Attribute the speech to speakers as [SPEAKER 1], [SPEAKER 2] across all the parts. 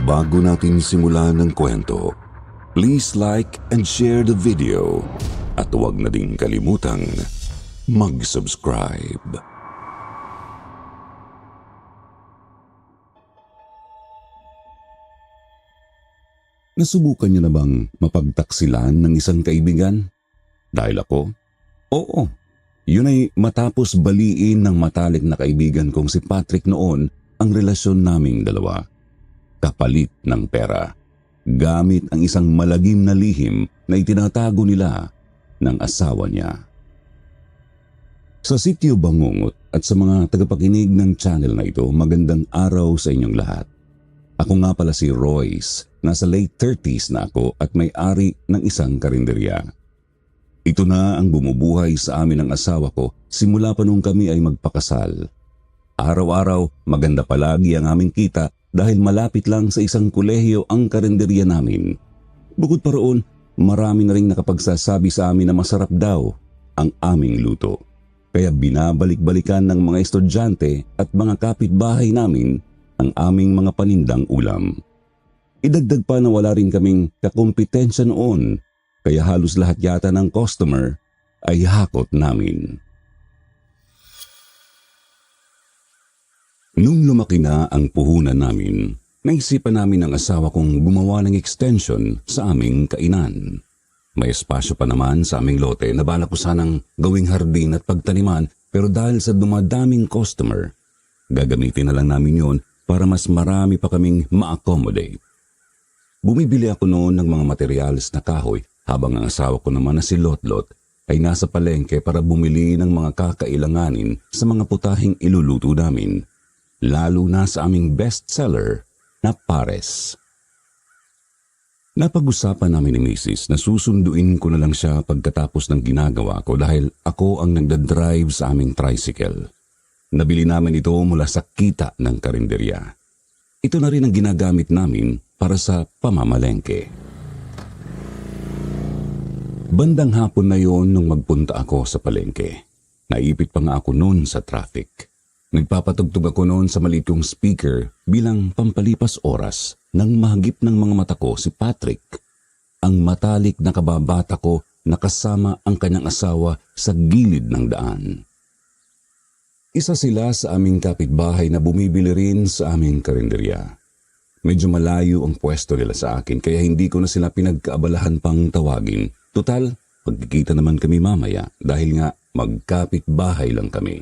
[SPEAKER 1] Bago natin simulan ng kwento, please like and share the video at huwag na ding kalimutang mag-subscribe. Nasubukan niyo na bang mapagtaksilan ng isang kaibigan? Dahil ako? Oo. Yun ay matapos baliin ng matalik na kaibigan kong si Patrick noon ang relasyon naming dalawa. Kapalit ng pera. Gamit ang isang malagim na lihim na itinatago nila ng asawa niya. Sa Sitio Bangungot at sa mga tagapakinig ng channel na ito, magandang araw sa inyong lahat. Ako nga pala si Royce. Nasa late 30s na ako at may-ari ng isang karinderya. Ito na ang bumubuhay sa amin ng asawa ko simula pa nung kami ay magpakasal. Araw-araw maganda palagi ang aming kita dahil malapit lang sa isang kolehiyo ang karinderya namin. Bukod pa roon, marami na ring nakapagsasabi sa amin na masarap daw ang aming luto. Kaya binabalik-balikan ng mga estudyante at mga kapitbahay namin ang aming mga panindang ulam. Idagdag pa na wala rin kaming kakumpetensya noon, kaya halos lahat yata ng customer ay hakot namin. Nung lumaki na ang puhunan namin, naisipan namin ng asawa kong gumawa ng extension sa aming kainan. May espasyo pa naman sa aming lote na balak ko sanang gawing hardin at pagtaniman, pero dahil sa dumadaming customer, gagamitin na lang namin yon para mas marami pa kaming ma-accommodate. Bumibili ako noon ng mga materyales na kahoy habang ang asawa ko naman na si Lotlot ay nasa palengke para bumili ng mga kakailanganin sa mga putahing iluluto namin, lalo na sa aming bestseller na pares. Napag-usapan namin ni Mrs. na susunduin ko na lang siya pagkatapos ng ginagawa ko dahil ako ang nagdadrive sa aming tricycle. Nabili namin ito mula sa kita ng karinderya. Ito na rin ang ginagamit namin para sa pamamalengke. Bandang hapon na yon nung magpunta ako sa palengke. Naipit pa nga ako noon sa traffic. Nagpapatugtog ako noon sa maliit kong speaker bilang pampalipas oras nang mahagip ng mga mata ko si Patrick, ang matalik na kababata ko na kasama ang kanyang asawa sa gilid ng daan. Isa sila sa aming kapitbahay na bumibili rin sa aming karinderya. Medyo malayo ang pwesto nila sa akin kaya hindi ko na sila pinagkaabalahan pang tawagin. Tutal, pagkikita naman kami mamaya dahil nga magkapitbahay lang kami.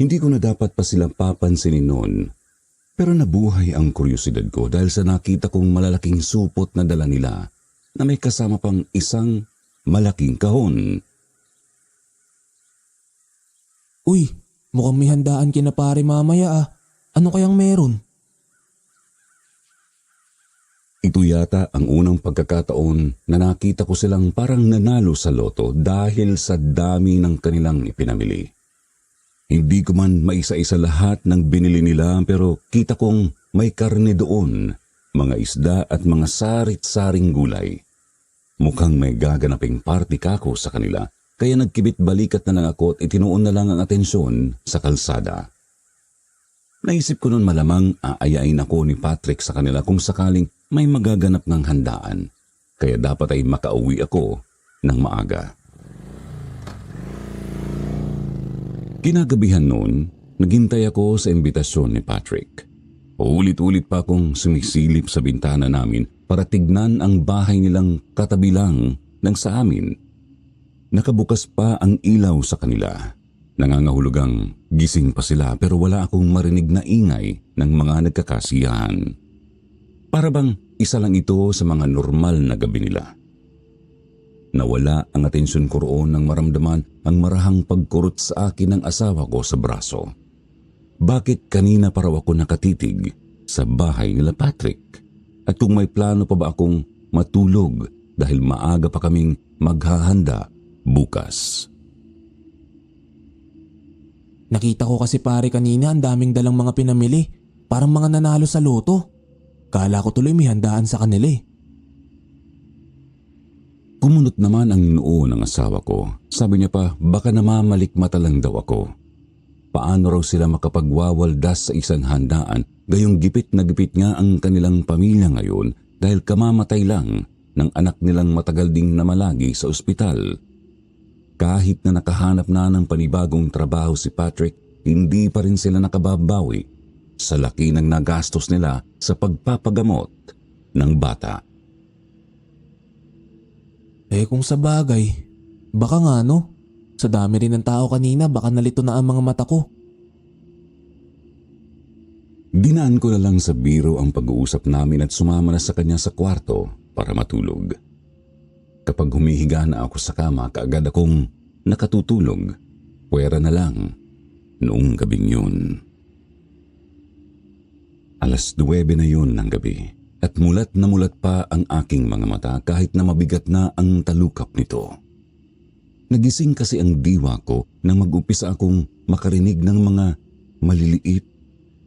[SPEAKER 1] Hindi ko na dapat pa silang papansinin noon, pero nabuhay ang kuryosidad ko dahil sa nakita kong malalaking supot na dala nila na may kasama pang isang malaking kahon.
[SPEAKER 2] Uy, mukhang may handaan kina pare mamaya ah. Ano kayang meron?
[SPEAKER 1] Ito yata ang unang pagkakataon na nakita ko silang parang nanalo sa loto dahil sa dami ng kanilang ipinamili. Hindi ko man maisa-isa lahat ng binili nila pero kita kong may karne doon, mga isda at mga sarit-saring gulay. Mukhang may gaganaping party kako sa kanila. Kaya nagkibit balikat na lang ako at itinuon na lang ang atensyon sa kalsada. Naisip ko noon malamang aayain ako ni Patrick sa kanila kung sakaling may magaganap ng handaan. Kaya dapat ay makauwi ako ng maaga. Kinagabihan noon, naghintay ako sa imbitasyon ni Patrick. Ulit-ulit pa akong sumisilip sa bintana namin para tignan ang bahay nilang katabi lang ng sa amin. Nakabukas pa ang ilaw sa kanila. Nangangahulugang gising pa sila pero wala akong marinig na ingay ng mga nagkakasiyahan. Para bang isa lang ito sa mga normal na gabi nila. Nawala ang atensyon ko roon nang maramdaman ang marahang pagkurot sa akin ng asawa ko sa braso. Bakit kanina pa raw ako nakatitig sa bahay nila Patrick? At kung may plano pa ba akong matulog dahil maaga pa kaming maghahanda bukas.
[SPEAKER 2] Nakita ko kasi pare kanina ang daming dalang mga pinamili. Parang mga nanalo sa loto. Kala ko tuloy may handaan sa kanila eh.
[SPEAKER 1] Kumunot naman ang noo ng asawa ko. Sabi niya pa baka namamalikmata lang daw ako. paano raw sila makapagwawaldas sa isang handaan, gayong gipit na gipit nga ang kanilang pamilya ngayon dahil kamamatay lang ng anak nilang matagal ding namalagi sa ospital. Kahit na nakahanap na ng panibagong trabaho si Patrick, hindi pa rin sila nakababawi sa laki ng nagastos nila sa pagpapagamot ng bata.
[SPEAKER 2] Kung sa bagay, baka nga no, sa dami rin ng tao kanina baka nalito na ang mga mata ko.
[SPEAKER 1] Dinaan ko na lang sa biro ang pag-uusap namin at sumama na sa kanya sa kwarto para matulog. Kapag humihiga na ako sa kama, kaagad akong nakatutulog. Puwera na lang noong gabing yun. 9:00 na yun ng gabi at mulat na mulat pa ang aking mga mata kahit na mabigat na ang talukap nito. Nagising kasi ang diwa ko nang mag-umpisa akong makarinig ng mga maliliit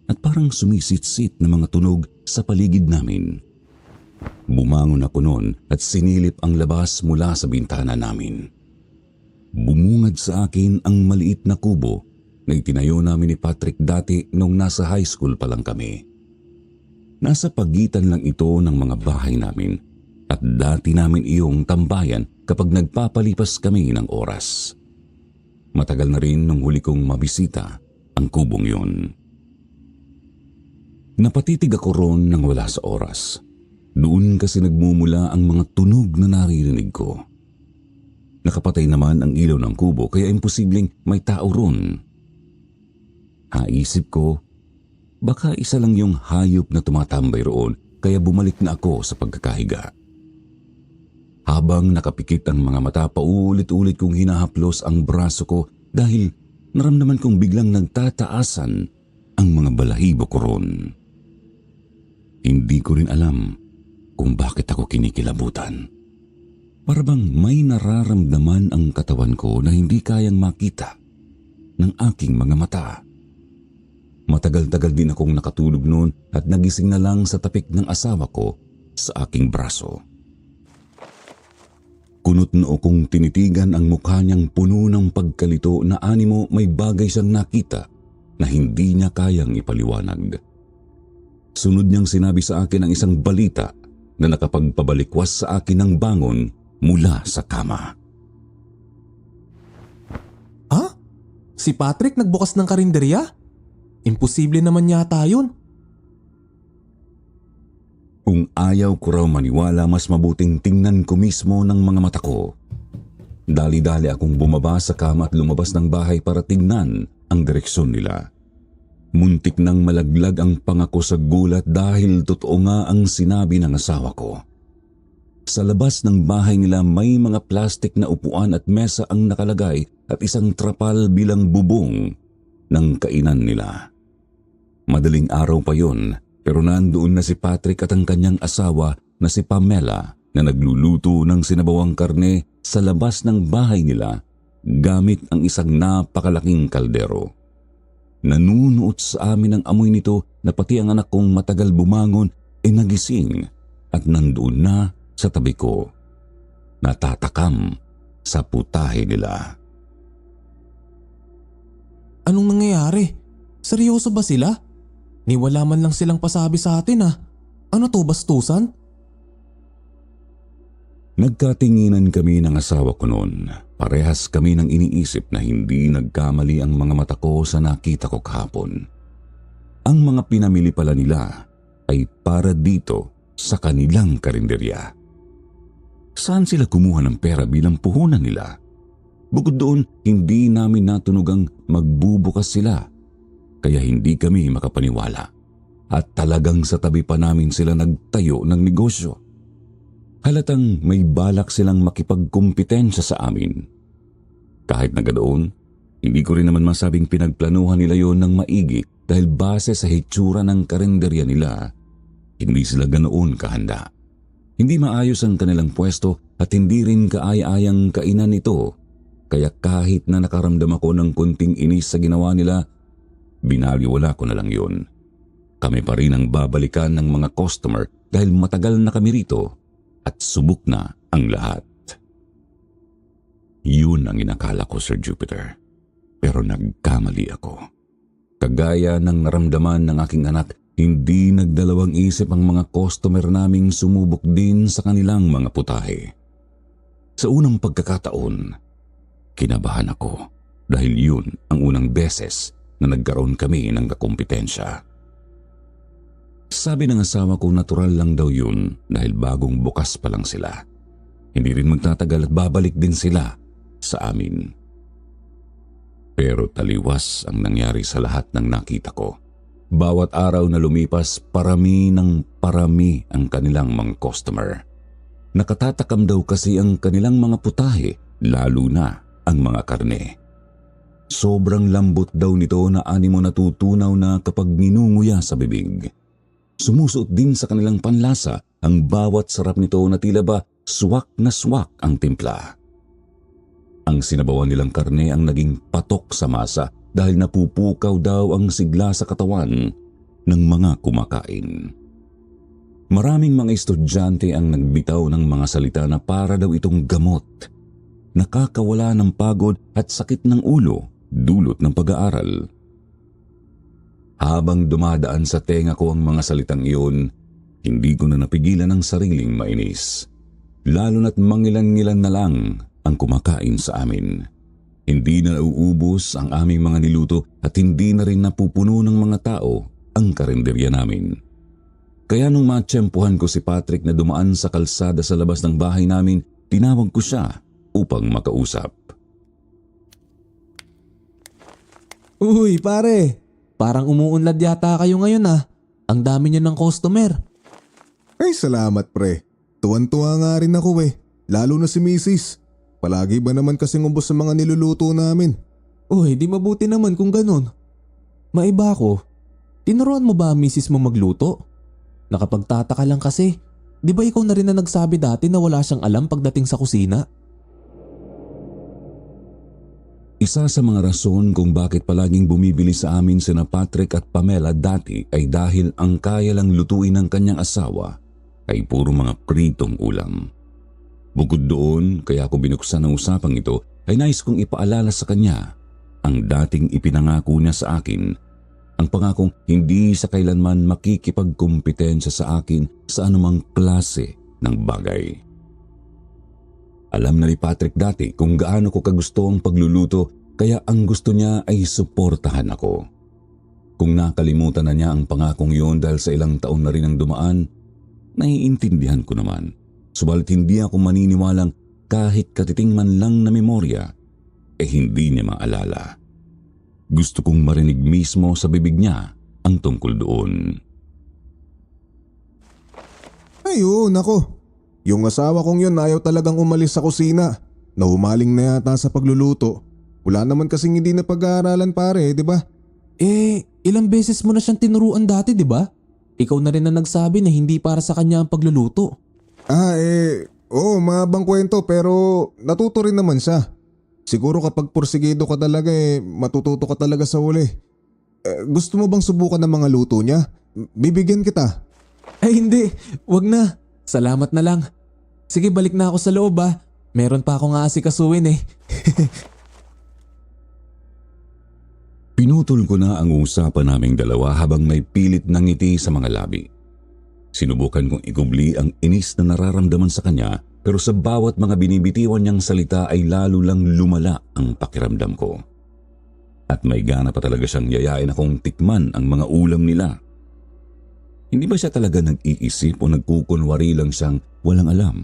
[SPEAKER 1] at parang sumisit-sit na mga tunog sa paligid namin. Bumangon ako noon at sinilip ang labas mula sa bintana namin. Bumungad sa akin ang maliit na kubo na itinayo namin ni Patrick dati nung nasa high school pa lang kami. Nasa pagitan lang ito ng mga bahay namin at dati namin iyong tambayan kapag nagpapalipas kami ng oras. Matagal na rin nung huli kong mabisita ang kubong yun. Napatitig ako ron nang wala sa oras. Doon kasi nagmumula ang mga tunog na naririnig ko. Nakapatay naman ang ilaw ng kubo kaya imposibleng may tao ron. Haisip ko, baka isa lang yung hayop na tumatambay roon kaya bumalik na ako sa pagkakahiga. Habang nakapikit ang mga mata, paulit-ulit kong hinahaplos ang braso ko dahil naramdaman kong biglang nagtataasan ang mga balahibo ko ron. Hindi ko rin alam kung bakit ako kinikilabutan. Para bang may nararamdaman ang katawan ko na hindi kayang makita ng aking mga mata. Matagal-tagal din akong nakatulog noon at nagising na lang sa tapik ng asawa ko sa aking braso. Kunot noo kong tinitigan ang mukha niyang puno ng pagkalito na animo may bagay siyang nakita na hindi niya kayang ipaliwanag. Sunod niyang sinabi sa akin ang isang balita na nakapagpabalikwas sa akin ng bangon mula sa kama.
[SPEAKER 2] Ha? Si Patrick nagbukas ng karinderya? Imposible naman yata yun.
[SPEAKER 1] Kung ayaw ko raw maniwala, mas mabuting tingnan ko mismo ng mga mata ko. Dali-dali akong bumaba sa kama at lumabas ng bahay para tingnan ang direksyon nila. Muntik nang malaglag ang pangako sa gulat dahil totoo nga ang sinabi ng asawa ko. Sa labas ng bahay nila may mga plastik na upuan at mesa ang nakalagay at isang trapal bilang bubong ng kainan nila. Madaling araw pa yun, pero nandoon na si Patrick at ang kanyang asawa na si Pamela na nagluluto ng sinabawang karne sa labas ng bahay nila gamit ang isang napakalaking kaldero. Nanunuot sa amin ang amoy nito na pati ang anak kong matagal bumangon ay nagising at nandoon na sa tabi ko. Natatakam sa putahe nila.
[SPEAKER 2] Anong nangyayari? Seryoso ba sila? Niwala man lang silang pasabi sa atin ah. Ano to, bastusan?
[SPEAKER 1] Nagkatinginan kami ng asawa ko noon. Parehas kami ng iniisip na hindi nagkamali ang mga mata ko sa nakita ko kahapon. Ang mga pinamili pala nila ay para dito sa kanilang karinderya. Saan sila kumuha ng pera bilang puhunan nila? Bukod doon, hindi namin natunugang magbubukas sila. Kaya hindi kami makapaniwala. At talagang sa tabi pa namin sila nagtayo ng negosyo. Halatang may balak silang makipagkumpitensya sa amin. Kahit na ganoon, hindi ko rin naman masabing pinagplanuhan nila yon ng maigi dahil base sa hitsura ng karinderya nila, hindi sila ganoon kahanda. Hindi maayos ang kanilang pwesto at hindi rin kaaya-ayang kainan ito. Kaya kahit na nakaramdam ako ng kunting inis sa ginawa nila, binaliwala ko na lang yun. Kami pa rin ang babalikan ng mga customer dahil matagal na kami rito at subok na ang lahat. Yun ang inakala ko, Sir Jupiter. Pero nagkamali ako. Kagaya ng naramdaman ng aking anak, hindi nagdalawang isip ang mga customer naming sumubok din sa kanilang mga putahe. Sa unang pagkakataon, kinabahan ako dahil yun ang unang beses na nagkaroon kami ng kakumpetensya. Sabi ng asawa ko natural lang daw yun dahil bagong bukas pa lang sila. Hindi rin magtatagal at babalik din sila sa amin. Pero taliwas ang nangyari sa lahat ng nakita ko. Bawat araw na lumipas, parami ng parami ang kanilang mga customer. Nakatatakam daw kasi ang kanilang mga putahe, lalo na ang mga karne. Sobrang lambot daw nito na animo natutunaw na kapag ninunguya sa bibig. Sumusuot din sa kanilang panlasa ang bawat sarap nito na tila ba swak na swak ang timpla. Ang sinabawan nilang karne ang naging patok sa masa dahil napupukaw daw ang sigla sa katawan ng mga kumakain. Maraming mga estudyante ang nagbitaw ng mga salita na para daw itong gamot. Nakakawala ng pagod at sakit ng ulo dulot ng pag-aaral. Habang dumadaan sa tenga ko ang mga salitang iyon, hindi ko na napigilan ang sariling mainis. Lalo na't mangilan-ngilan na lang ang kumakain sa amin. Hindi na nauubos ang aming mga niluto at hindi na rin napupuno ng mga tao ang karinderya namin. Kaya nung matsyempuhan ko si Patrick na dumaan sa kalsada sa labas ng bahay namin, tinawag ko siya upang makausap.
[SPEAKER 2] Uy pare, parang umuunlad yata kayo ngayon ah. Ang dami niyo ng customer.
[SPEAKER 3] Ay salamat pre. Tuwan-tuwa nga rin ako lalo na si Mrs. Palagi ba naman kasing ubos sa mga niluluto namin?
[SPEAKER 2] Uy, di mabuti naman kung ganun. Maiba ako, tinuruan mo ba ang misis mo magluto? Nakapagtataka lang kasi, di ba ikaw na rin na nagsabi dati na wala siyang alam pagdating sa kusina?
[SPEAKER 1] Isa sa mga rason kung bakit palaging bumibili sa amin sina Patrick at Pamela dati ay dahil ang kaya lang lutuin ng kanyang asawa ay puro mga pritong ulam. Bukod doon, kaya ako binuksan ang usapang ito ay nais kong ipaalala sa kanya ang dating ipinangako niya sa akin, ang pangakong hindi sa kailanman makikipagkumpetensya sa akin sa anumang klase ng bagay. Alam na ni Patrick dati kung gaano ko kagusto ang pagluluto kaya ang gusto niya ay suportahan ako. Kung nakalimutan na niya ang pangakong yun dahil sa ilang taon na rin ang dumaan, naiintindihan ko naman. Subalit hindi ako maniniwalang kahit katiting man lang na memorya, hindi niya maalala. Gusto kong marinig mismo sa bibig niya ang tungkol doon.
[SPEAKER 3] Ayun ako. Yung asawa kong yun ayaw talagang umalis sa kusina. Nahumaling na yata sa pagluluto. Wala naman kasing hindi na pag-aaralan pare, di ba?
[SPEAKER 2] Ilang beses mo na siyang tinuruan dati, di ba? Ikaw na rin na nagsabi na hindi para sa kanya ang pagluluto.
[SPEAKER 3] Mahabang kwento pero natuto rin naman siya. Siguro kapag porsigido ka talaga matututo ka talaga sa huli. Gusto mo bang subukan ng mga luto niya? Bibigyan kita.
[SPEAKER 2] Ay hindi, wag na. Salamat na lang. Sige balik na ako sa loob ah. Meron pa akong aasikasuhin eh.
[SPEAKER 1] Pinutol ko na ang usapan naming dalawa habang may pilit na ngiti sa mga labi. Sinubukan kong ikubli ang inis na nararamdaman sa kanya pero sa bawat mga binibitiwan niyang salita ay lalo lang lumala ang pakiramdam ko. At may gana pa talaga siyang yayain akong tikman ang mga ulam nila. Hindi ba siya talaga nag-iisip o nagkukunwari lang siyang walang alam?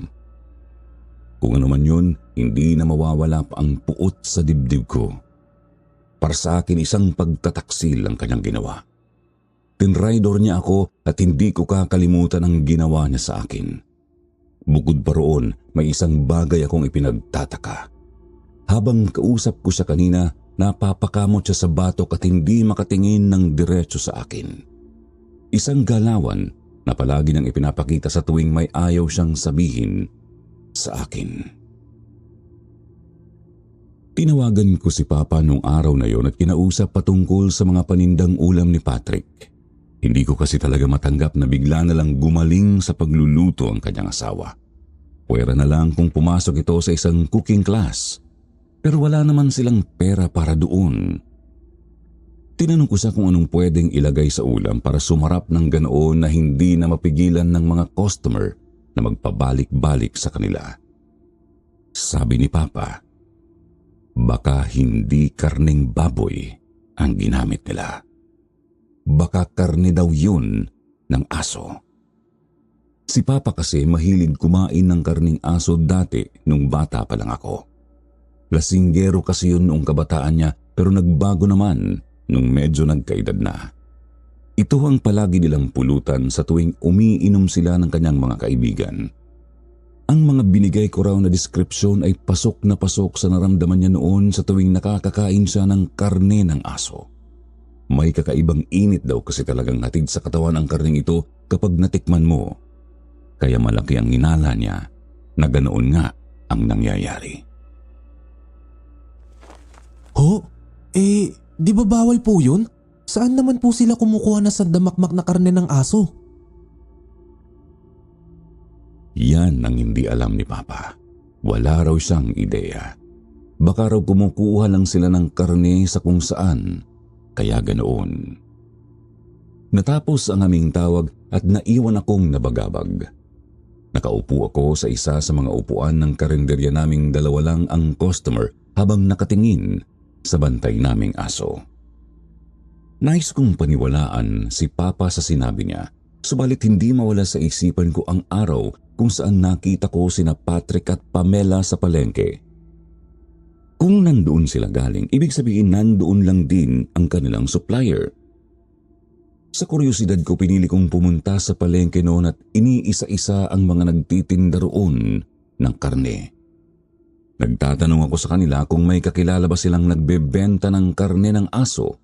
[SPEAKER 1] Kung ano man yun, hindi na mawawala pa ang puot sa dibdib ko. Para sa akin isang pagtataksil ang kanyang ginawa. Tinraidor niya ako at hindi ko kakalimutan ang ginawa niya sa akin. Bukod pa roon, may isang bagay akong ipinagtataka. Habang kausap ko siya kanina, napapakamot siya sa batok at hindi makatingin ng diretso sa akin. Isang galawan na palagi nang ipinapakita sa tuwing may ayaw siyang sabihin sa akin. Tinawagan ko si Papa nung araw na yon at kinausap patungkol sa mga panindang ulam ni Patrick. Hindi ko kasi talaga matanggap na bigla na lang gumaling sa pagluluto ang kanyang asawa. Pwera na lang kung pumasok ito sa isang cooking class. Pero wala naman silang pera para doon. Tinanong ko siya kung anong pwedeng ilagay sa ulam para sumarap ng ganoon na hindi na mapigilan ng mga customer na magpabalik-balik sa kanila. Sabi ni Papa, baka hindi karneng baboy ang ginamit nila. Baka karne daw yun ng aso. Si Papa kasi mahilig kumain ng karning aso dati nung bata pa lang ako. Lasinggero kasi yun noong kabataan niya pero nagbago naman nung medyo nagkaedad na. Ito ang palagi nilang pulutan sa tuwing umiinom sila ng kanyang mga kaibigan. Ang mga binigay ko raw na deskripsyon ay pasok na pasok sa naramdaman niya noon sa tuwing nakakakain siya ng karne ng aso. May kakaibang init daw kasi talagang hatid sa katawan ang karneng ito kapag natikman mo. Kaya malaki ang hinala niya na ganoon nga ang nangyayari.
[SPEAKER 2] Ho? Di ba bawal po yun? Saan naman po sila kumukuha na sandamakmak na karne ng aso?
[SPEAKER 1] Yan ang hindi alam ni Papa. Wala raw siyang ideya. Baka raw kumukuha lang sila ng karne sa kung saan, kaya ganoon. Natapos ang aming tawag at naiwan akong nabagabag. Nakaupo ako sa isa sa mga upuan ng karinderya naming dalawa lang ang customer habang nakatingin sa bantay naming aso. Nais kong paniwalaan si Papa sa sinabi niya, subalit hindi mawala sa isipan ko ang araw kung saan nakita ko sina Patrick at Pamela sa palengke. Kung nandoon sila galing, ibig sabihin nandoon lang din ang kanilang supplier. Sa kuryosidad ko, pinili kong pumunta sa palengke noon at iniisa-isa ang mga nagtitinda roon ng karne. Nagtatanong ako sa kanila kung may kakilala ba silang nagbebenta ng karne ng aso.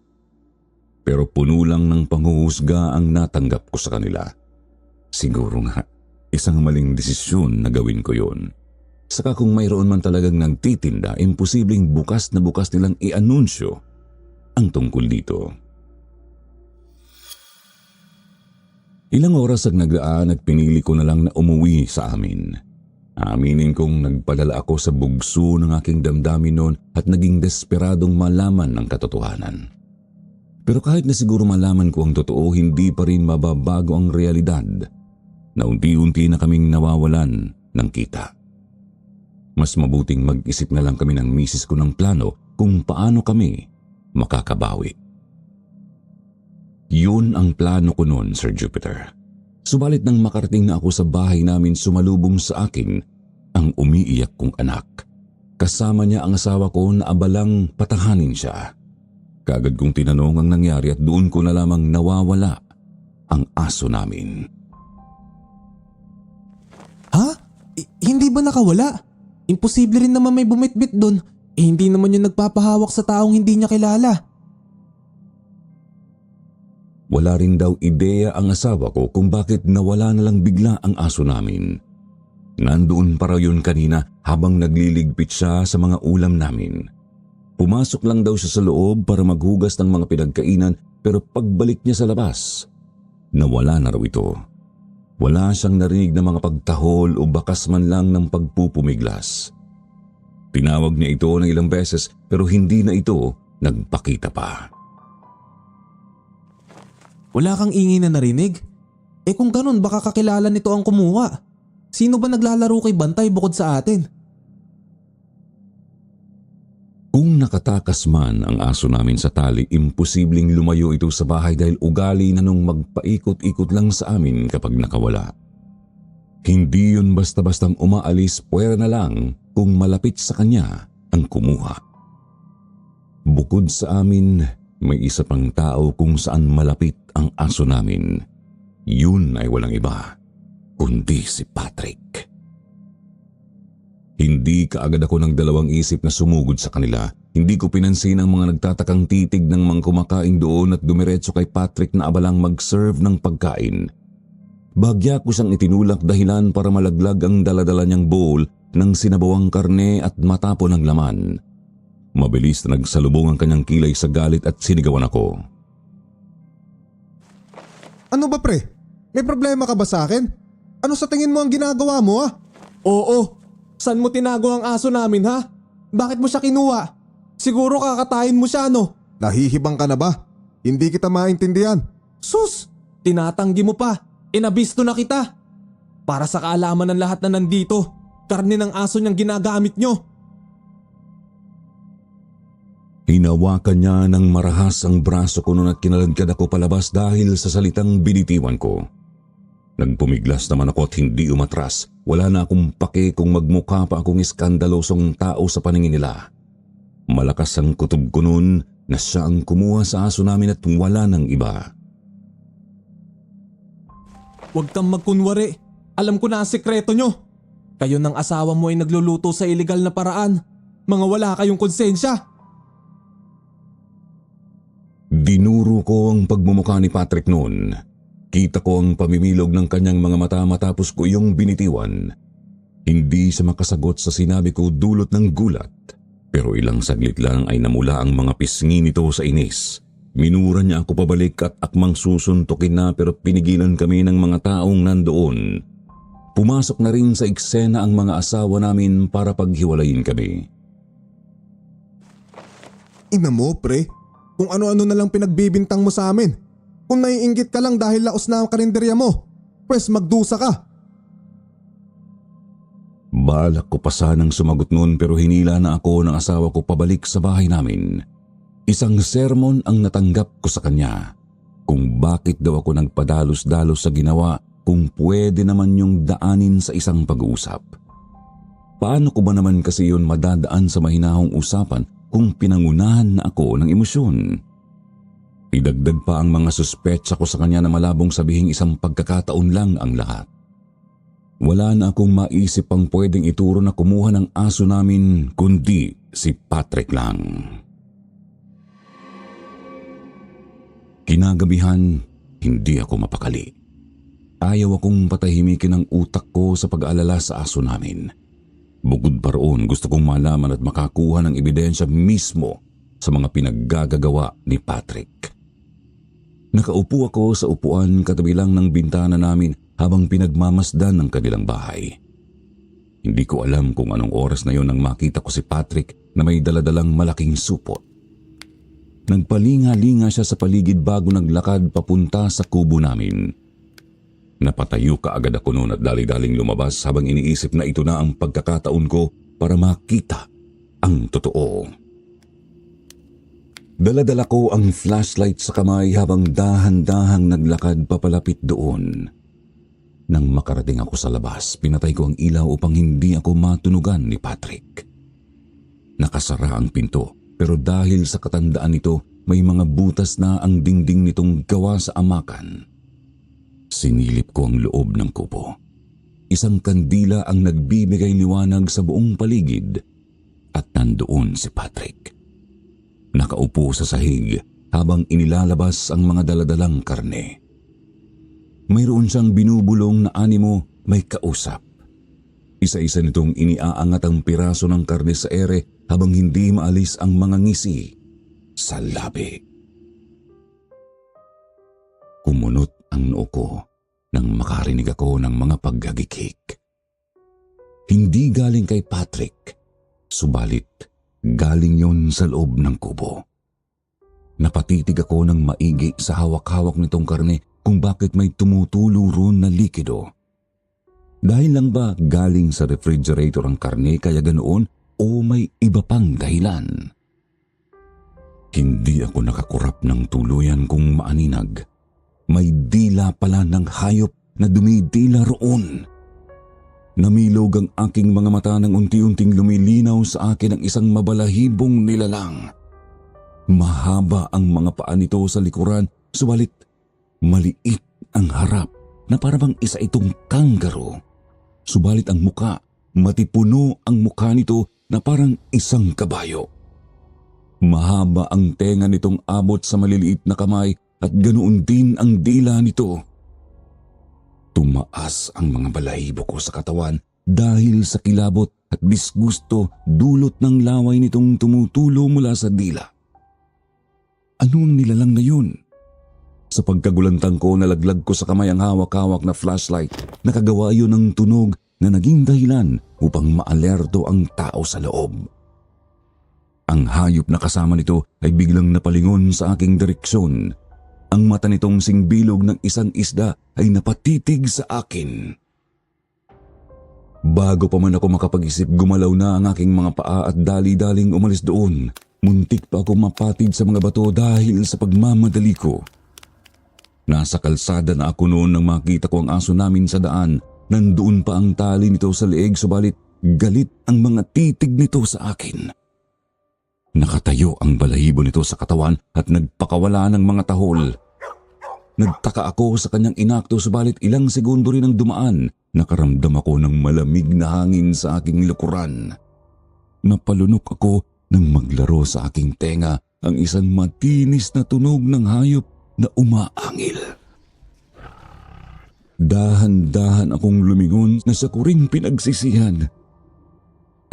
[SPEAKER 1] Pero puno lang ng panghuhusga ang natanggap ko sa kanila. Siguro nga, isang maling desisyon na gawin ko yun. Saka kung mayroon man talagang nagtitinda, imposibleng bukas na bukas nilang i-anunsyo ang tungkol dito. Ilang oras ang nagdaan at pinili ko na lang na umuwi sa amin. Aminin kong nagpadala ako sa bugso ng aking damdamin noon at naging desperadong malaman ng katotohanan. Pero kahit na siguro malaman ko ang totoo, hindi pa rin mababago ang realidad na unti-unti na kaming nawawalan ng kita. Mas mabuting mag-isip na lang kami ng misis ko ng plano kung paano kami makakabawi. Yun ang plano ko noon, Sir Jupiter. Subalit nang makarating na ako sa bahay namin, sumalubong sa akin ang umiiyak kong anak. Kasama niya ang asawa ko na abalang patahanin siya. Kaagad kong tinanong ang nangyari at doon ko na lamang nawawala ang aso namin.
[SPEAKER 2] Ha? Hindi ba nakawala? Imposible rin naman may bumitbit doon. Hindi naman yung nagpapahawak sa taong hindi niya kilala.
[SPEAKER 1] Wala rin daw ideya ang asawa ko kung bakit nawala na lang bigla ang aso namin. Nandoon pa raw yun kanina habang nagliligpit siya sa mga ulam namin. Pumasok lang daw siya sa loob para maghugas ng mga pinagkainan pero pagbalik niya sa labas, nawala na raw ito. Wala siyang narinig na mga pagtahol o bakas man lang ng pagpupumiglas. Tinawag niya ito ng ilang beses pero hindi na ito nagpakita pa.
[SPEAKER 2] Wala kang ingay na narinig? Kung ganun baka kakilala nito ang kumuha. Sino ba naglalaro kay Bantay bukod sa atin?
[SPEAKER 1] Kung nakatakas man ang aso namin sa tali, imposibleng lumayo ito sa bahay dahil ugali na nung magpaikot-ikot lang sa amin kapag nakawala. Hindi yun basta-bastang umaalis, puwera na lang kung malapit sa kanya ang kumuha. Bukod sa amin, may isa pang tao kung saan malapit ang aso namin. Yun ay walang iba, kundi si Patrick. Hindi kaagad ako ng dalawang isip na sumugod sa kanila. Hindi ko pinansin ang mga nagtatakang titig ng mga kumakain doon at dumiretso kay Patrick na abalang mag-serve ng pagkain. Bagya ko siyang itinulak dahilan para malaglag ang daladala niyang bowl ng sinabawang karne at matapon ng laman. Mabilis na nagsalubong ang kanyang kilay sa galit at sinigawan ako.
[SPEAKER 3] Ano ba pre? May problema ka ba sa akin? Ano sa tingin mo ang ginagawa mo ah?
[SPEAKER 2] Oo. Saan mo tinago ang aso namin ha? Bakit mo siya kinuha? Siguro kakatayin mo siya, no?
[SPEAKER 3] Nahihibang ka na ba? Hindi kita maintindihan.
[SPEAKER 2] Sus! Tinatanggi mo pa. Inabisto na kita. Para sa kaalaman ng lahat na nandito, karne ng aso niyang ginagamit nyo.
[SPEAKER 1] Hinawakan niya ng marahas ang braso ko noon at kinaladkad ako palabas dahil sa salitang binitiwan ko. Nagpumiglas naman ako at hindi umatras. Wala na akong pake kung magmukha pa akong iskandalosong tao sa paningin nila. Malakas ang kutob ko noon na siya ang kumuha sa aso namin at wala ng iba.
[SPEAKER 2] Huwag kang magkunwari. Alam ko na ang sekreto nyo. Kayo ng asawa mo ay nagluluto sa iligal na paraan. Mga wala kayong konsensya.
[SPEAKER 1] Dinuro ko ang pagmumukha ni Patrick noon. Kita ko ang pamimilog ng kanyang mga mata matapos ko yung binitiwan. Hindi siya makasagot sa sinabi ko dulot ng gulat. Pero ilang saglit lang ay namula ang mga pisngi nito sa inis. Minura niya ako pabalik at akmang susuntukin na pero pinigilan kami ng mga taong nandoon. Pumasok na rin sa eksena ang mga asawa namin para paghiwalayin kami.
[SPEAKER 3] Ina mo, pre. Kung ano-ano na lang pinagbibintang mo sa amin. Kung naiinggit ka lang dahil laos na ang karinderya mo, pwes magdusa ka.
[SPEAKER 1] Balak ko pa sanang sumagot noon pero hinila na ako ng asawa ko pabalik sa bahay namin. Isang sermon ang natanggap ko sa kanya. Kung bakit daw ako nagpadalos-dalos sa ginawa kung pwede naman yung daanin sa isang pag-uusap. Paano ko ba naman kasi yun madadaan sa mahinahong usapan kung pinangunahan na ako ng emosyon? Idagdag pa ang mga suspetsa ko sa kanya na malabong sabihing isang pagkakataon lang ang lahat. Wala na akong maisip pang pwedeng ituro na kumuha ng aso namin kundi si Patrick lang. Kinagabihan, hindi ako mapakali. Ayaw akong patahimikin ang utak ko sa pag-aalala sa aso namin. Bukod pa roon, gusto kong malaman at makakuha ng ebidensya mismo sa mga pinaggagawa ni Patrick. Nakaupo ako sa upuan katabi lang ng bintana namin habang pinagmamasdan ng kanilang bahay. Hindi ko alam kung anong oras na yon nang makita ko si Patrick na may daladalang malaking supot. Nagpalinga-linga siya sa paligid bago naglakad papunta sa kubo namin. Napatayo kaagad ako noon at dali-daling lumabas habang iniisip na ito na ang pagkakataon ko para makita ang totoo. Dala-dala ko ang flashlight sa kamay habang dahan-dahang naglakad papalapit doon. Nang makarating ako sa labas, pinatay ko ang ilaw upang hindi ako matunugan ni Patrick. Nakasara ang pinto pero dahil sa katandaan nito, may mga butas na ang dingding nitong gawa sa amakan. Sinilip ko ang loob ng kubo. Isang kandila ang nagbibigay liwanag sa buong paligid at nandoon si Patrick. Nakaupo sa sahig habang inilalabas ang mga daladalang karne. Mayroon siyang binubulong na animo may kausap. Isa-isa nitong iniaangat ang piraso ng karne sa ere habang hindi maalis ang mga ngisi sa labi. Kumunot ang noo ko nang makarinig ako ng mga paggagikik. Hindi galing kay Patrick, subalit galing yon sa loob ng kubo. Napatitig ako ng maigi sa hawak-hawak nitong karne kung bakit may tumutulo roon na likido. Dahil lang ba galing sa refrigerator ang karne kaya ganoon o may iba pang dahilan? Hindi ako nakakurap ng tuluyan kung maaninag. May dila pala ng hayop na dumidila roon. Namilog ang aking mga mata nang unti-unting lumilinaw sa akin ang isang mabalahibong nilalang. Mahaba ang mga paa nito sa likuran, subalit maliit ang harap na parang isa itong kangaroo. Subalit ang muka, matipuno ang mukha nito na parang isang kabayo. Mahaba ang tenga nitong abot sa maliliit na kamay at ganoon din ang dila nito. Tumaas ang mga balahibo ko sa katawan dahil sa kilabot at disgusto dulot ng laway nitong tumutulo mula sa dila. Ano ang nilalang na yun? Sa pagkagulantang ko, nalaglag ko sa kamay ang hawak-hawak na flashlight. Nakagawa yun ng tunog na naging dahilan upang maalerto ang tao sa loob. Ang hayop na kasama nito ay biglang napalingon sa aking direksyon. Ang mata nitong singbilog ng isang isda ay napatitig sa akin. Bago pa man ako makapag-isip, gumalaw na ang aking mga paa at dali-daling umalis doon. Muntik pa ako mapatid sa mga bato dahil sa pagmamadali ko. Nasa kalsada na ako noon nang makita ko ang aso namin sa daan. Nandoon pa ang tali nito sa leeg, subalit galit ang mga titig nito sa akin. Nakatayo ang balahibo nito sa katawan at nagpakawala ng mga tahol. Nagtaka ako sa kanyang inakto, subalit ilang segundo rin ang dumaan. Nakaramdam ako ng malamig na hangin sa aking likuran. Napalunok ako nang maglaro sa aking tenga ang isang matinis na tunog ng hayop na umaangil. Dahan-dahan akong lumingon na sa kuring pinagsisihan.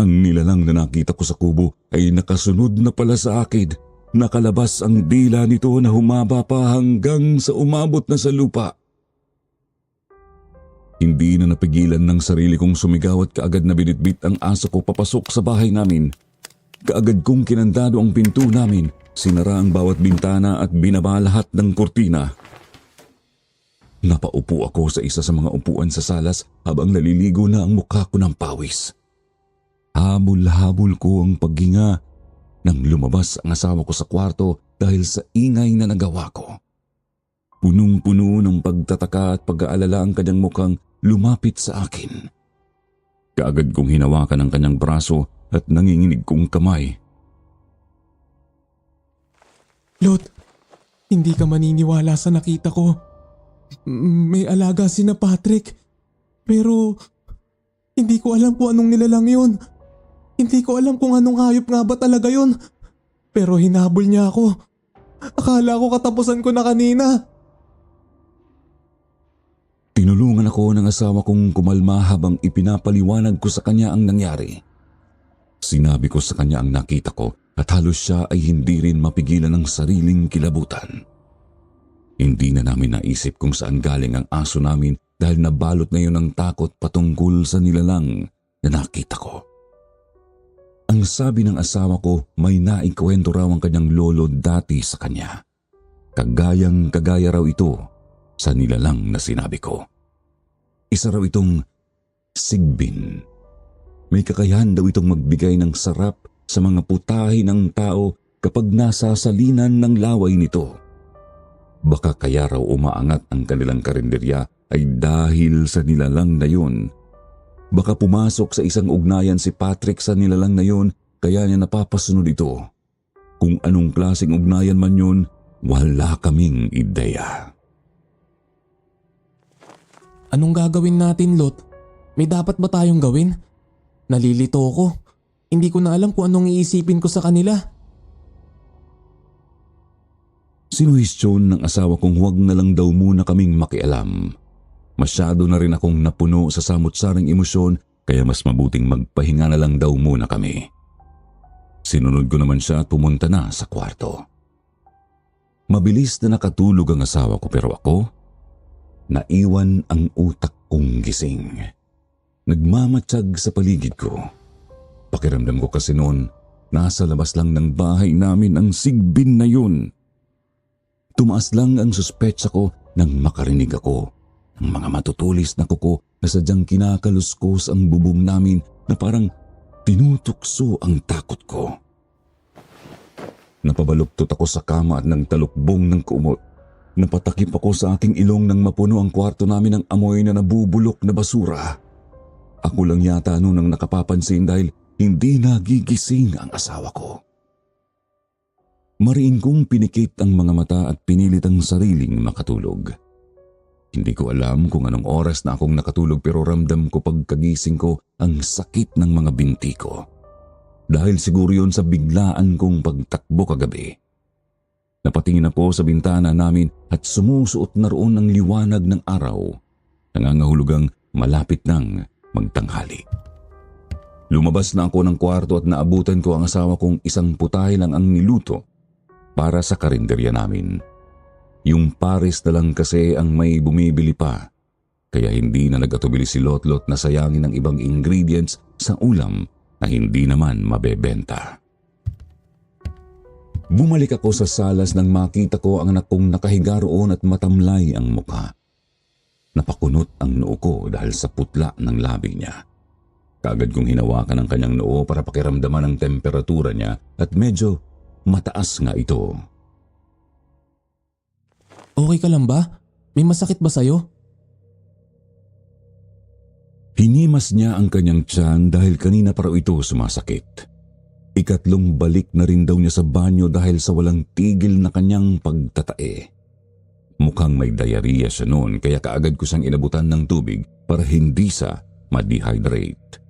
[SPEAKER 1] Ang nilalang na nakita ko sa kubo ay nakasunod na pala sa akin. Nakalabas ang dila nito na humaba pa hanggang sa umabot na sa lupa. Hindi na napigilan ng sarili kong sumigaw at kaagad na binitbit ang aso ko papasok sa bahay namin. Kaagad kong kinandado ang pinto namin, sinara ang bawat bintana at binaba lahat ng kurtina. Napaupo ako sa isa sa mga upuan sa salas habang naliligo na ang mukha ko ng pawis. Habol-habol ko ang paghinga nang lumabas ang asawa ko sa kwarto dahil sa ingay na nagawa ko. Punong-puno ng pagtataka at pag-aalala ang kanyang mukhang lumapit sa akin. Kaagad kong hinawakan ang kanyang braso at nanginginig kong kamay.
[SPEAKER 2] Lot, hindi ka maniniwala sa nakita ko. May alaga si na Patrick. Pero hindi ko alam kung anong nilalang yun. Hindi ko alam kung anong hayop nga ba talaga yun. Pero hinabol niya ako. Akala ko katapusan ko na kanina.
[SPEAKER 1] Tinulungan ako ng asawa kong kumalma habang ipinapaliwanag ko sa kanya ang nangyari. Sinabi ko sa kanya ang nakita ko at halos siya ay hindi rin mapigilan ng sariling kilabutan. Hindi na namin naisip kung saan galing ang aso namin dahil nabalot na yun ng takot patungkol sa nilalang na nakita ko. Ang sabi ng asawa ko, may naikwento raw ang kanyang lolo dati sa kanya. Kagayang-kagaya raw ito sa nilalang na sinabi ko. Isa raw itong sigbin. May kakayahan daw itong magbigay ng sarap sa mga putahe ng tao kapag nasa salinan ng laway nito. Baka kaya raw umaangat ang kanilang karinderya ay dahil sa nilalang na yun. Baka pumasok sa isang ugnayan si Patrick sa nilalang na yun kaya niya napapasunod ito. Kung anong klaseng ugnayan man yun, wala kaming ideya.
[SPEAKER 2] Anong gagawin natin, Lot? May dapat ba tayong gawin? Nalilito ko. Hindi ko na alam kung anong iisipin ko sa kanila.
[SPEAKER 1] Sinuhestyon ng asawa kong huwag na lang daw muna kaming makialam. Masyado na rin akong napuno sa samot-saring emosyon kaya mas mabuting magpahinga na lang daw muna kami. Sinunod ko naman siya at pumunta na sa kwarto. Mabilis na nakatulog ang asawa ko pero ako, naiwan ang utak kong gising. Nagmamatsyag sa paligid ko. Pakiramdam ko kasi noon, nasa labas lang ng bahay namin ang sigbin na yun. Tumaas lang ang suspetsa ko nang makarinig ako ng mga matutulis na kuko na sadyang kinakaluskos ang bubong namin na parang tinutukso ang takot ko. Napabaluktot ako sa kama at nang talukbong ng kumot. Napatakip ako sa aking ilong nang mapuno ang kwarto namin ng amoy na nabubulok na basura. Ako lang yata noon ang nakapapansin dahil hindi nagigising ang asawa ko. Mariin kong pinikit ang mga mata at pinilit ang sariling makatulog. Hindi ko alam kung anong oras na akong nakatulog pero ramdam ko pagkagising ko ang sakit ng mga binti ko. Dahil siguro yun sa biglaan kong pagtakbo kagabi. Napatingin ako sa bintana namin at sumusuot na roon ang liwanag ng araw. Nangangahulugang malapit nang magtanghali. Lumabas na ako ng kwarto at naabutan ko ang asawa kong isang putahe lang ang niluto para sa karinderya namin. Yung pares na lang kasi ang may bumibili pa, kaya hindi na nag-atubili si Lotlot na sayangin ang ibang ingredients sa ulam na hindi naman mabebenta. Bumalik ako sa salas nang makita ko ang anak kong nakahiga roon at matamlay ang mukha. Napakunot ang noo ko dahil sa putla ng labi niya. Kaagad kong hinawakan ang kanyang noo para pakiramdaman ang temperatura niya at medyo mataas nga ito.
[SPEAKER 2] Okay ka lang ba? May masakit ba sa'yo?
[SPEAKER 1] Hinimas niya ang kanyang tiyan dahil kanina pa raw ito sumasakit. Ikatlong balik na rin daw niya sa banyo dahil sa walang tigil na kanyang pagtatae. Mukhang may diarrhea siya noon kaya kaagad ko siyang inabutan ng tubig para hindi siya ma-dehydrate.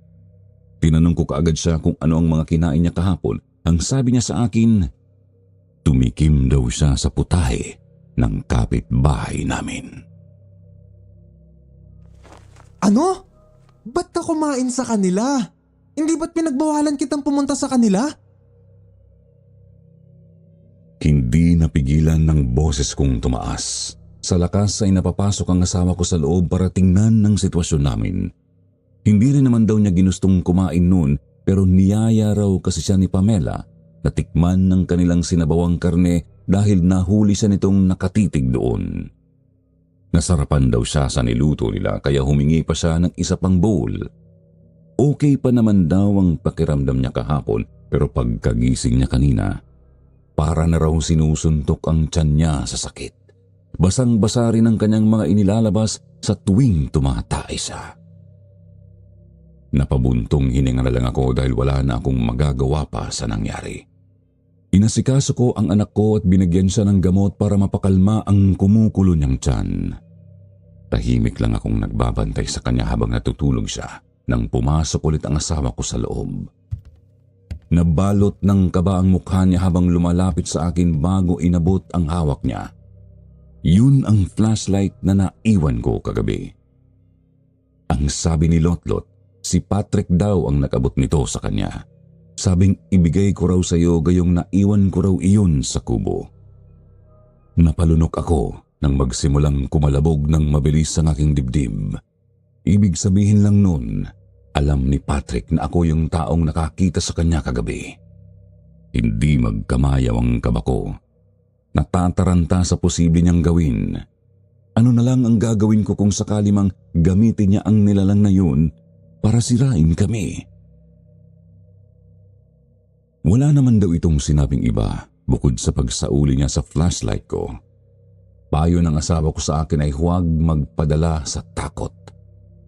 [SPEAKER 1] Tinanong ko kaagad siya kung ano ang mga kinain niya kahapon. Ang sabi niya sa akin, tumikim daw siya sa putahe ng kapitbahay namin.
[SPEAKER 2] Ano? Ba't ka kumain sa kanila? Hindi ba't pinagbawalan kitang pumunta sa kanila?
[SPEAKER 1] Hindi napigilan ng boses kong tumaas. Sa lakas ay napapasok ang asawa ko sa loob para tingnan ng sitwasyon namin. Hindi rin naman daw niya ginustong kumain noon pero niyaya raw kasi siya ni Pamela na tikman ng kanilang sinabawang karne dahil nahuli siya nitong nakatitig doon. Nasarapan daw siya sa niluto nila kaya humingi pa siya ng isa pang bowl. Okay pa naman daw ang pakiramdam niya kahapon pero pagkagising niya kanina, para na raw sinusuntok ang tiyan niya sa sakit. Basang-basa rin ang kanyang mga inilalabas sa tuwing tumatay siya. Napabuntong hininga na lang ako dahil wala na akong magagawa pa sa nangyari. Inasikaso ko ang anak ko at binigyan siya ng gamot para mapakalma ang kumukulo niyang tiyan. Tahimik lang akong nagbabantay sa kanya habang natutulog siya nang pumasok ulit ang asawa ko sa loob. Nabalot ng kaba ang mukha niya habang lumalapit sa akin bago inabot ang hawak niya. Yun ang flashlight na naiwan ko kagabi. Ang sabi ni Lotlot, si Patrick daw ang nakabot nito sa kanya. Sabing ibigay ko raw sa iyo gayong naiwan ko raw iyon sa kubo. Napalunok ako nang magsimulang kumalabog ng mabilis ang aking dibdib. Ibig sabihin lang nun, alam ni Patrick na ako yung taong nakakita sa kanya kagabi. Hindi magkamayaw ang kaba ko. Natataranta sa posible niyang gawin. Ano na lang ang gagawin ko kung sakali mang gamitin niya ang nilalang na yun para sirain kami? Wala naman daw itong sinabing iba bukod sa pagsauli niya sa flashlight ko. Payo ng asawa ko sa akin ay huwag magpadala sa takot.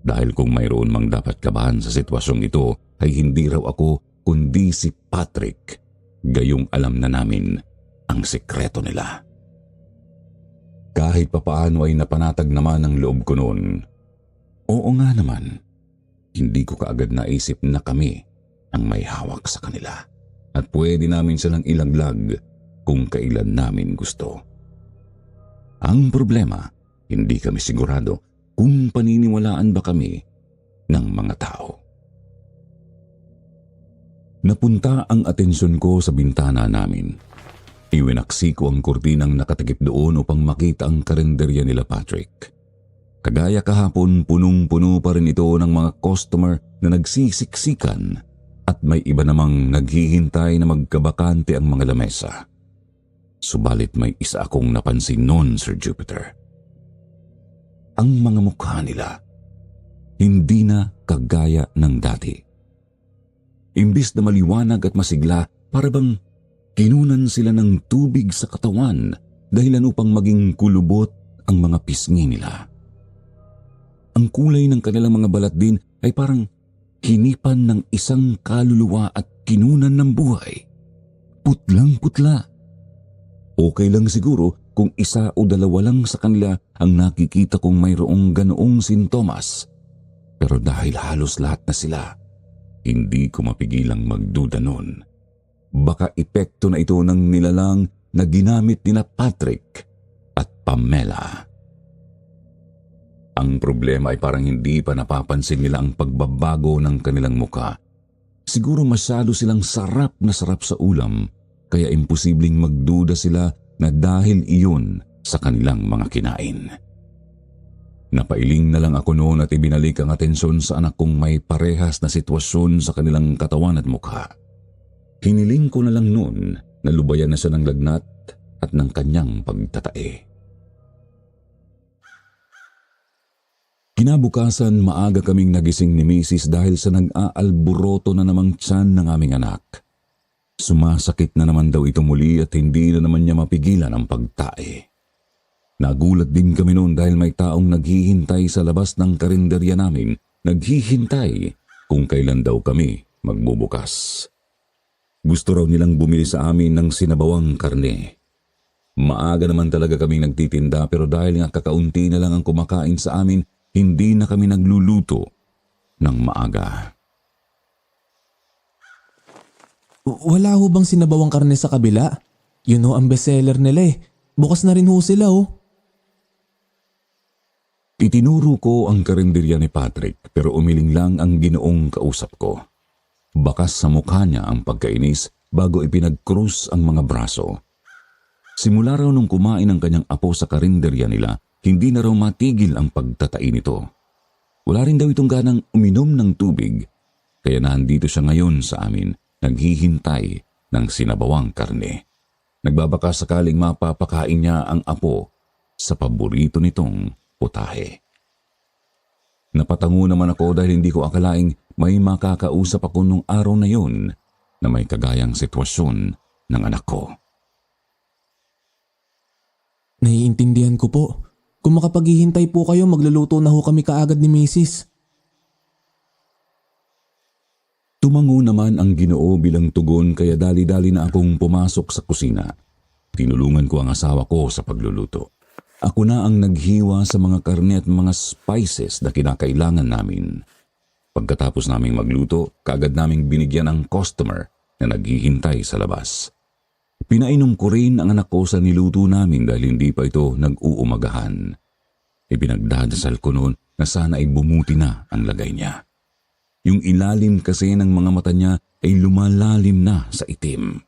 [SPEAKER 1] Dahil kung mayroon mang dapat kabahan sa sitwasyong ito ay hindi raw ako kundi si Patrick. Gayong alam na namin ang sikreto nila. Kahit papaano ay napanatag naman ang loob ko noon. Oo nga naman, hindi ko kaagad naisip na kami ang may hawak sa kanila at pwede namin silang ilaglag kung kailan namin gusto. Ang problema, hindi kami sigurado kung paniniwalaan ba kami ng mga tao. Napunta ang atensyon ko sa bintana namin. Iwinaksi ko ang kurtinang nakatakip doon upang makita ang karinderya nila Patrick. Kagaya kahapon, punong-puno pa rin ito ng mga customer na nagsisiksikan at may iba namang naghihintay na magkabakante ang mga lamesa. Subalit may isa akong napansin noon, Sir Jupiter. Ang mga mukha nila, hindi na kagaya ng dati. Imbis na maliwanag at masigla, para bang kinunan sila ng tubig sa katawan dahilan upang maging kulubot ang mga pisngi nila. Ang kulay ng kanilang mga balat din ay parang hinipan ng isang kaluluwa at kinunan ng buhay. Putlang-putla. Okay lang siguro kung isa o dalawa lang sa kanila ang nakikita kong mayroong ganoong sintomas. Pero dahil halos lahat na sila, hindi ko mapigilang magduda noon. Baka epekto na ito ng nilalang na ginamit nina Patrick at Pamela. Ang problema ay parang hindi pa napapansin nila ang pagbabago ng kanilang muka. Siguro masyado silang sarap na sarap sa ulam, kaya imposibleng magduda sila na dahil iyon sa kanilang mga kinain. Napailing na lang ako noon at ibinalik ang atensyon sa anak kong may parehas na sitwasyon sa kanilang katawan at mukha. Hiniling ko na lang noon Nalubayan na siya ng lagnat at ng kanyang pagtatae. Kinabukasan, maaga kaming nagising ni Mrs. dahil sa nag-aalburoto na namang tiyan ng aming anak. Sumasakit na naman daw ito muli at hindi na naman niya mapigilan ang pagtae. Nagulat din kami noon dahil may taong naghihintay sa labas ng karinderya namin, naghihintay kung kailan daw kami magbubukas. Gusto raw nilang bumili sa amin ng sinabawang karne. Maaga naman talaga kaming nagtitinda pero dahil nga kakaunti na lang ang kumakain sa amin, hindi na kami nagluluto ng maaga.
[SPEAKER 2] Wala ho bang sinabawang karne sa kabila? Yun ho ang bestseller nila eh. Bukas na rin ho sila oh.
[SPEAKER 1] Itinuro ko ang karinderya ni Patrick pero umiling lang ang ginoong kausap ko. Bakas sa mukha niya ang pagkainis bago ipinag-cross ang mga braso. Simula raw nung kumain ang kanyang apo sa karinderya nila, hindi na raw matigil ang pagtatai nito. Wala rin daw itong ganang uminom ng tubig, kaya nandito siya ngayon sa amin, naghihintay ng sinabawang karne. Nagbabaka sakaling mapapakain niya ang apo sa paborito nitong putahe. Napatango naman ako dahil hindi ko akalaing may makakausap ako nung araw na yun na may kagayang sitwasyon ng anak ko.
[SPEAKER 2] Naiintindihan ko po. Kung makapaghihintay po kayo, magluluto na ho kami kaagad ni Mrs.
[SPEAKER 1] Tumango naman ang Ginoo bilang tugon kaya dali-dali na akong pumasok sa kusina. Tinulungan ko ang asawa ko sa pagluluto. Ako na ang naghiwa sa mga karne at mga spices na kinakailangan namin. Pagkatapos naming magluto, kaagad naming binigyan ang customer na naghihintay sa labas. Pinainom ko rin ang anak ko sa niluto namin dahil hindi pa ito nag-uumagahan. Ipinagdadasal ko noon na sana ay bumuti na ang lagay niya. Yung ilalim kasi ng mga mata niya ay lumalalim na sa itim.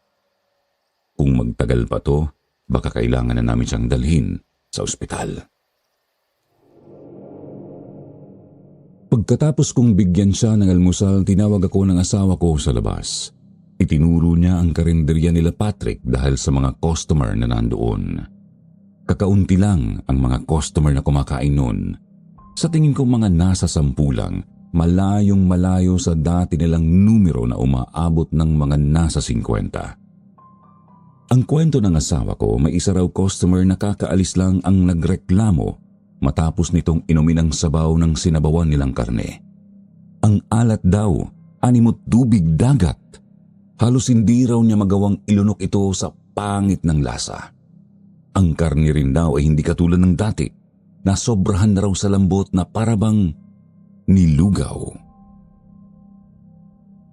[SPEAKER 1] Kung magtagal pa to, baka kailangan na namin siyang dalhin sa ospital. Pagkatapos kong bigyan siya ng almusal, tinawag ako ng asawa ko sa labas. Itinuro niya ang karinderya nila Patrick dahil sa mga customer na nandoon. Kakaunti lang ang mga customer na kumakain noon. Sa tingin ko mga nasa 10 lang, malayong malayo sa dati nilang numero na umaabot ng mga nasa 50. Ang kwento ng asawa ko, may isa raw customer na kakaalis lang ang nagreklamo matapos nitong inumin ang sabaw ng sinabawan nilang karne. Ang alat daw, animot tubig dagat. Halos hindi raw niya magawang ilunok ito sa pangit ng lasa. Ang karne rin daw ay hindi katulad ng dati, nasobrahan na raw sa lambot na parabang nilugaw.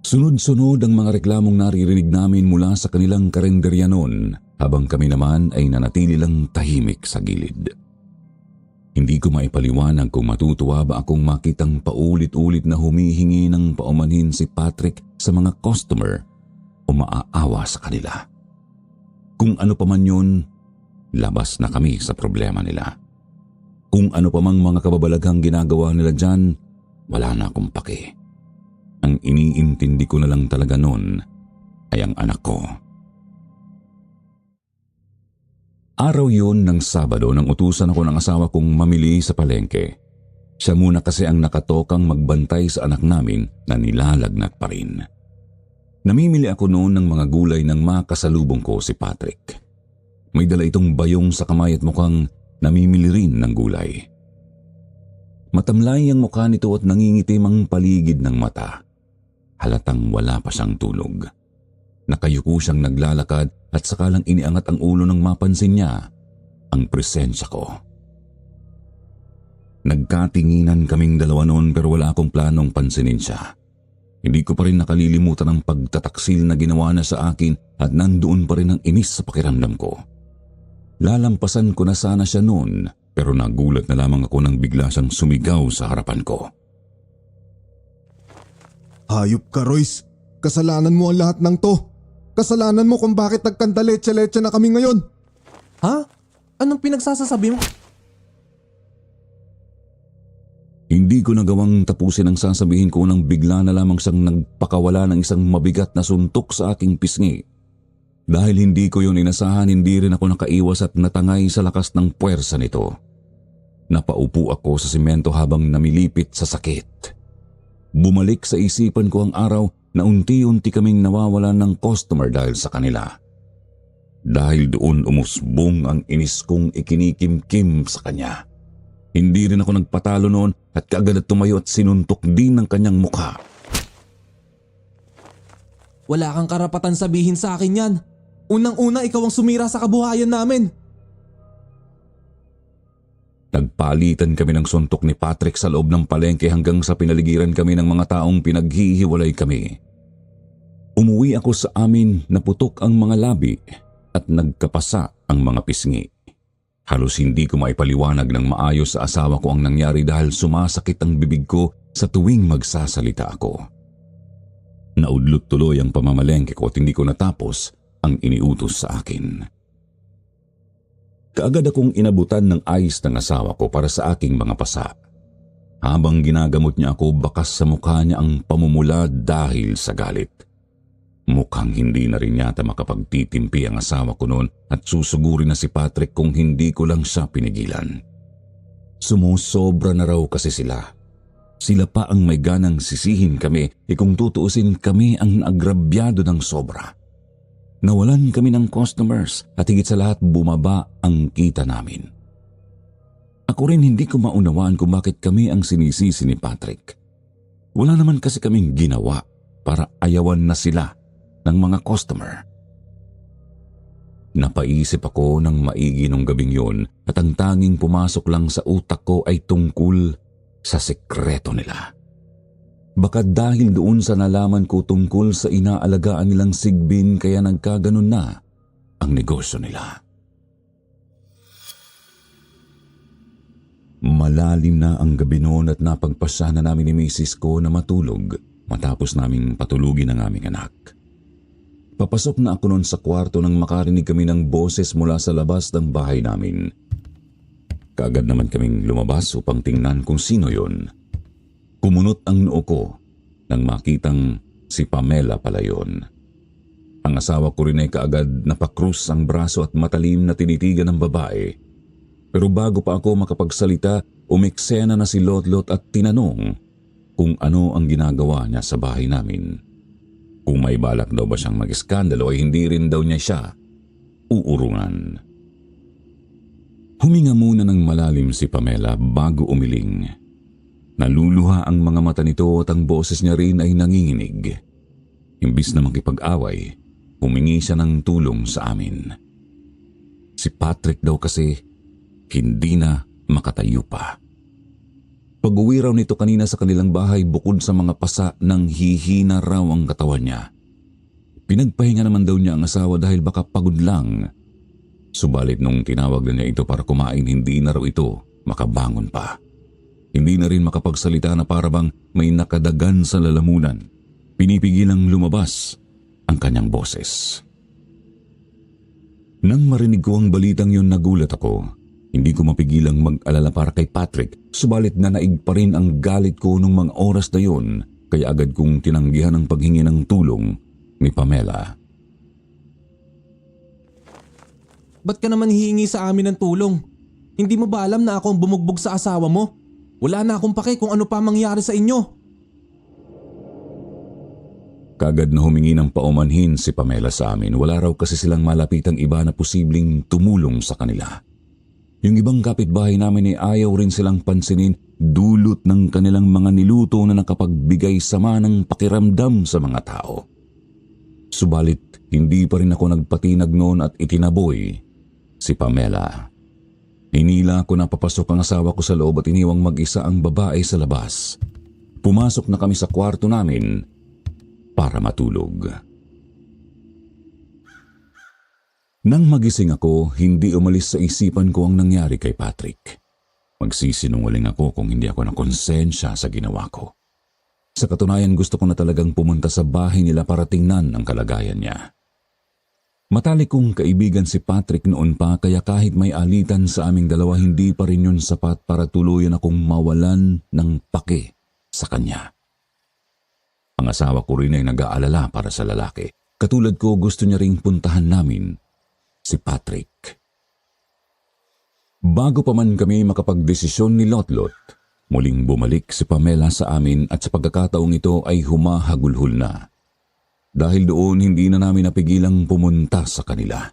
[SPEAKER 1] Sunod-sunod ang mga reklamong naririnig namin mula sa kanilang karinderya noon, habang kami naman ay nanatili lang tahimik sa gilid. Hindi ko maipaliwanag kung matutuwa ba akong makitang paulit-ulit na humihingi ng paumanhin si Patrick sa mga customer o maaawa sa kanila. Kung ano pa man yun, labas na kami sa problema nila. Kung ano pa mang mga kababalaghang ginagawa nila dyan, wala na akong pake. Ang iniintindi ko na lang talaga noon ay ang anak ko. Araw yun ng Sabado nang utusan ako ng asawa kong mamili sa palengke. Siya muna kasi ang nakatokang magbantay sa anak namin na nilalagnat pa rin. Namimili ako noon ng mga gulay nang makasalubong ko si Patrick. May dala itong bayong sa kamay at mukhang namimili rin ng gulay. Matamlay ang mukha nito at nangingitim ang paligid ng mata. Halatang wala pa siyang tulog. Nakayuko siyang naglalakad at sakalang iniangat ang ulo nang mapansin niya ang presensya ko. Nagkatinginan kaming dalawa noon pero wala akong planong pansinin siya. Hindi ko pa rin nakalilimutan ang pagtataksil na ginawa na sa akin at nandoon pa rin ang inis sa pakiramdam ko. Lalampasan ko na sana siya noon pero nagulat na lamang ako nang bigla siyang sumigaw sa harapan ko.
[SPEAKER 3] Hayop ka, Royce. Kasalanan mo ang lahat ng to. Kasalanan mo kung bakit nagkanta leche-leche na kami ngayon.
[SPEAKER 2] Ha? Anong pinagsasasabi mo?
[SPEAKER 1] Hindi ko nagawang tapusin ang sasabihin ko nang bigla na lamang siyang nagpakawala ng isang mabigat na suntok sa aking pisngi. Dahil hindi ko yun inasahan, hindi rin ako nakaiwas at natangay sa lakas ng puwersa nito. Napaupo ako sa simento habang namilipit sa sakit. Bumalik sa isipan ko ang araw na unti-unti kaming nawawalan ng customer dahil sa kanila. Dahil doon umusbong ang inis kong ikinikimkim sa kanya. Hindi rin ako nagpatalo noon at kaagad at tumayo at sinuntok din ng kanyang mukha.
[SPEAKER 2] Wala kang karapatan sabihin sa akin yan. Unang-una ikaw ang sumira sa kabuhayan namin.
[SPEAKER 1] Nagpalitan kami ng suntok ni Patrick sa loob ng palengke hanggang sa pinaligiran kami ng mga taong pinaghihiwalay kami. Umuwi ako sa amin na putok ang mga labi at nagkapasa ang mga pisngi. Halos hindi ko maipaliwanag ng maayos sa asawa ko ang nangyari dahil sumasakit ang bibig ko sa tuwing magsasalita ako. Naudlot tuloy ang pamamalengke ko at hindi ko natapos ang iniutos sa akin. Kaagad akong inabutan ng ice ng asawa ko para sa aking mga pasa. Habang ginagamot niya ako, bakas sa mukha niya ang pamumula dahil sa galit. Mukhang hindi na rin yata makapagtitimpi ang asawa ko noon at susugurin na si Patrick kung hindi ko lang siya pinigilan. Sumusobra na raw kasi sila. Sila pa ang may ganang sisihin kami kung tutuusin kami ang agrabyado ng sobra. Nawalan kami ng customers at higit sa lahat bumaba ang kita namin. Ako rin hindi ko maunawaan kung bakit kami ang sinisisi ni Patrick. Wala naman kasi kaming ginawa para ayawan na sila ng mga customer. Napaisip ako ng maigi nung gabing yun at ang tanging pumasok lang sa utak ko ay tungkol sa sekreto nila. Baka dahil doon sa nalaman ko tungkol sa inaalagaan nilang sigbin kaya nagkaganon na ang negosyo nila. Malalim na ang gabi noon at napagpasya na namin ni misis ko na matulog matapos naming patulugin ang aming anak. Papasok na ako noon sa kwarto nang makarinig kami ng boses mula sa labas ng bahay namin. Kaagad naman kaming lumabas upang tingnan kung sino yon. Kumunot ang noo ko nang makitang si Pamela pala yon. Ang asawa ko rin ay kaagad napakrus ang braso at matalim na tinitigan ng babae. Pero bago pa ako makapagsalita, umeksena na si Lotlot at tinanong kung ano ang ginagawa niya sa bahay namin. Kung may balak daw ba siyang mag-iskandalo ay hindi rin daw niya siya uurungan. Huminga muna ng malalim si Pamela bago umiling. Naluluha ang mga mata nito at ang boses niya rin ay nanginginig. Imbis na makipag-away, humingi siya ng tulong sa amin. Si Patrick daw kasi hindi na makatayo pa. Pag-uwi raw nito kanina sa kanilang bahay bukod sa mga pasa nang hihina raw ang katawan niya. Pinagpahinga naman daw niya ang asawa dahil baka pagod lang. Subalit nung tinawag na niya ito para kumain, hindi na raw ito makabangon pa. Hindi na rin makapagsalita na parabang may nakadagan sa lalamunan. Pinipigilang lumabas ang kanyang boses. Nang marinig ko ang balitang yun, nagulat ako. Hindi ko mapigilang mag-alala para kay Patrick, subalit nanaig pa rin ang galit ko nung mga oras na yun, kaya agad kong tinanggihan ang paghingi ng tulong ni Pamela.
[SPEAKER 2] Ba't ka naman hihingi sa amin ng tulong? Hindi mo ba alam na ako ang bumugbog sa asawa mo? Wala na akong pake kung ano pa mangyari sa inyo.
[SPEAKER 1] Kagad na humingi ng paumanhin si Pamela sa amin. Wala raw kasi silang malapitang iba na posibleng tumulong sa kanila. Yung ibang kapitbahay namin ay ayaw rin silang pansinin dulot ng kanilang mga niluto na nakapagbigay sama ng pakiramdam sa mga tao. Subalit, hindi pa rin ako nagpatinag noon at itinaboy si Pamela. Hinila ko na papasok ang asawa ko sa loob at iniwang mag-isa ang babae sa labas. Pumasok na kami sa kwarto namin para matulog. Nang magising ako, hindi umalis sa isipan ko ang nangyari kay Patrick. Magsisinungaling ako kung hindi ako nakonsensya sa ginawa ko. Sa katunayan, gusto ko na talagang pumunta sa bahay nila para tingnan ang kalagayan niya. Matalik kong kaibigan si Patrick noon pa, kaya kahit may alitan sa aming dalawa, hindi pa rin yun sapat para tuluyan akong mawalan ng pake sa kanya. Ang asawa ko rin ay nag-aalala para sa lalaki. Katulad ko, gusto niya ring puntahan namin si Patrick. Bago pa man kami makapagdesisyon ni Lotlot, muling bumalik si Pamela sa amin at sa pagkakataong ito ay humahagulhol na. Dahil doon hindi na namin napigilang pumunta sa kanila.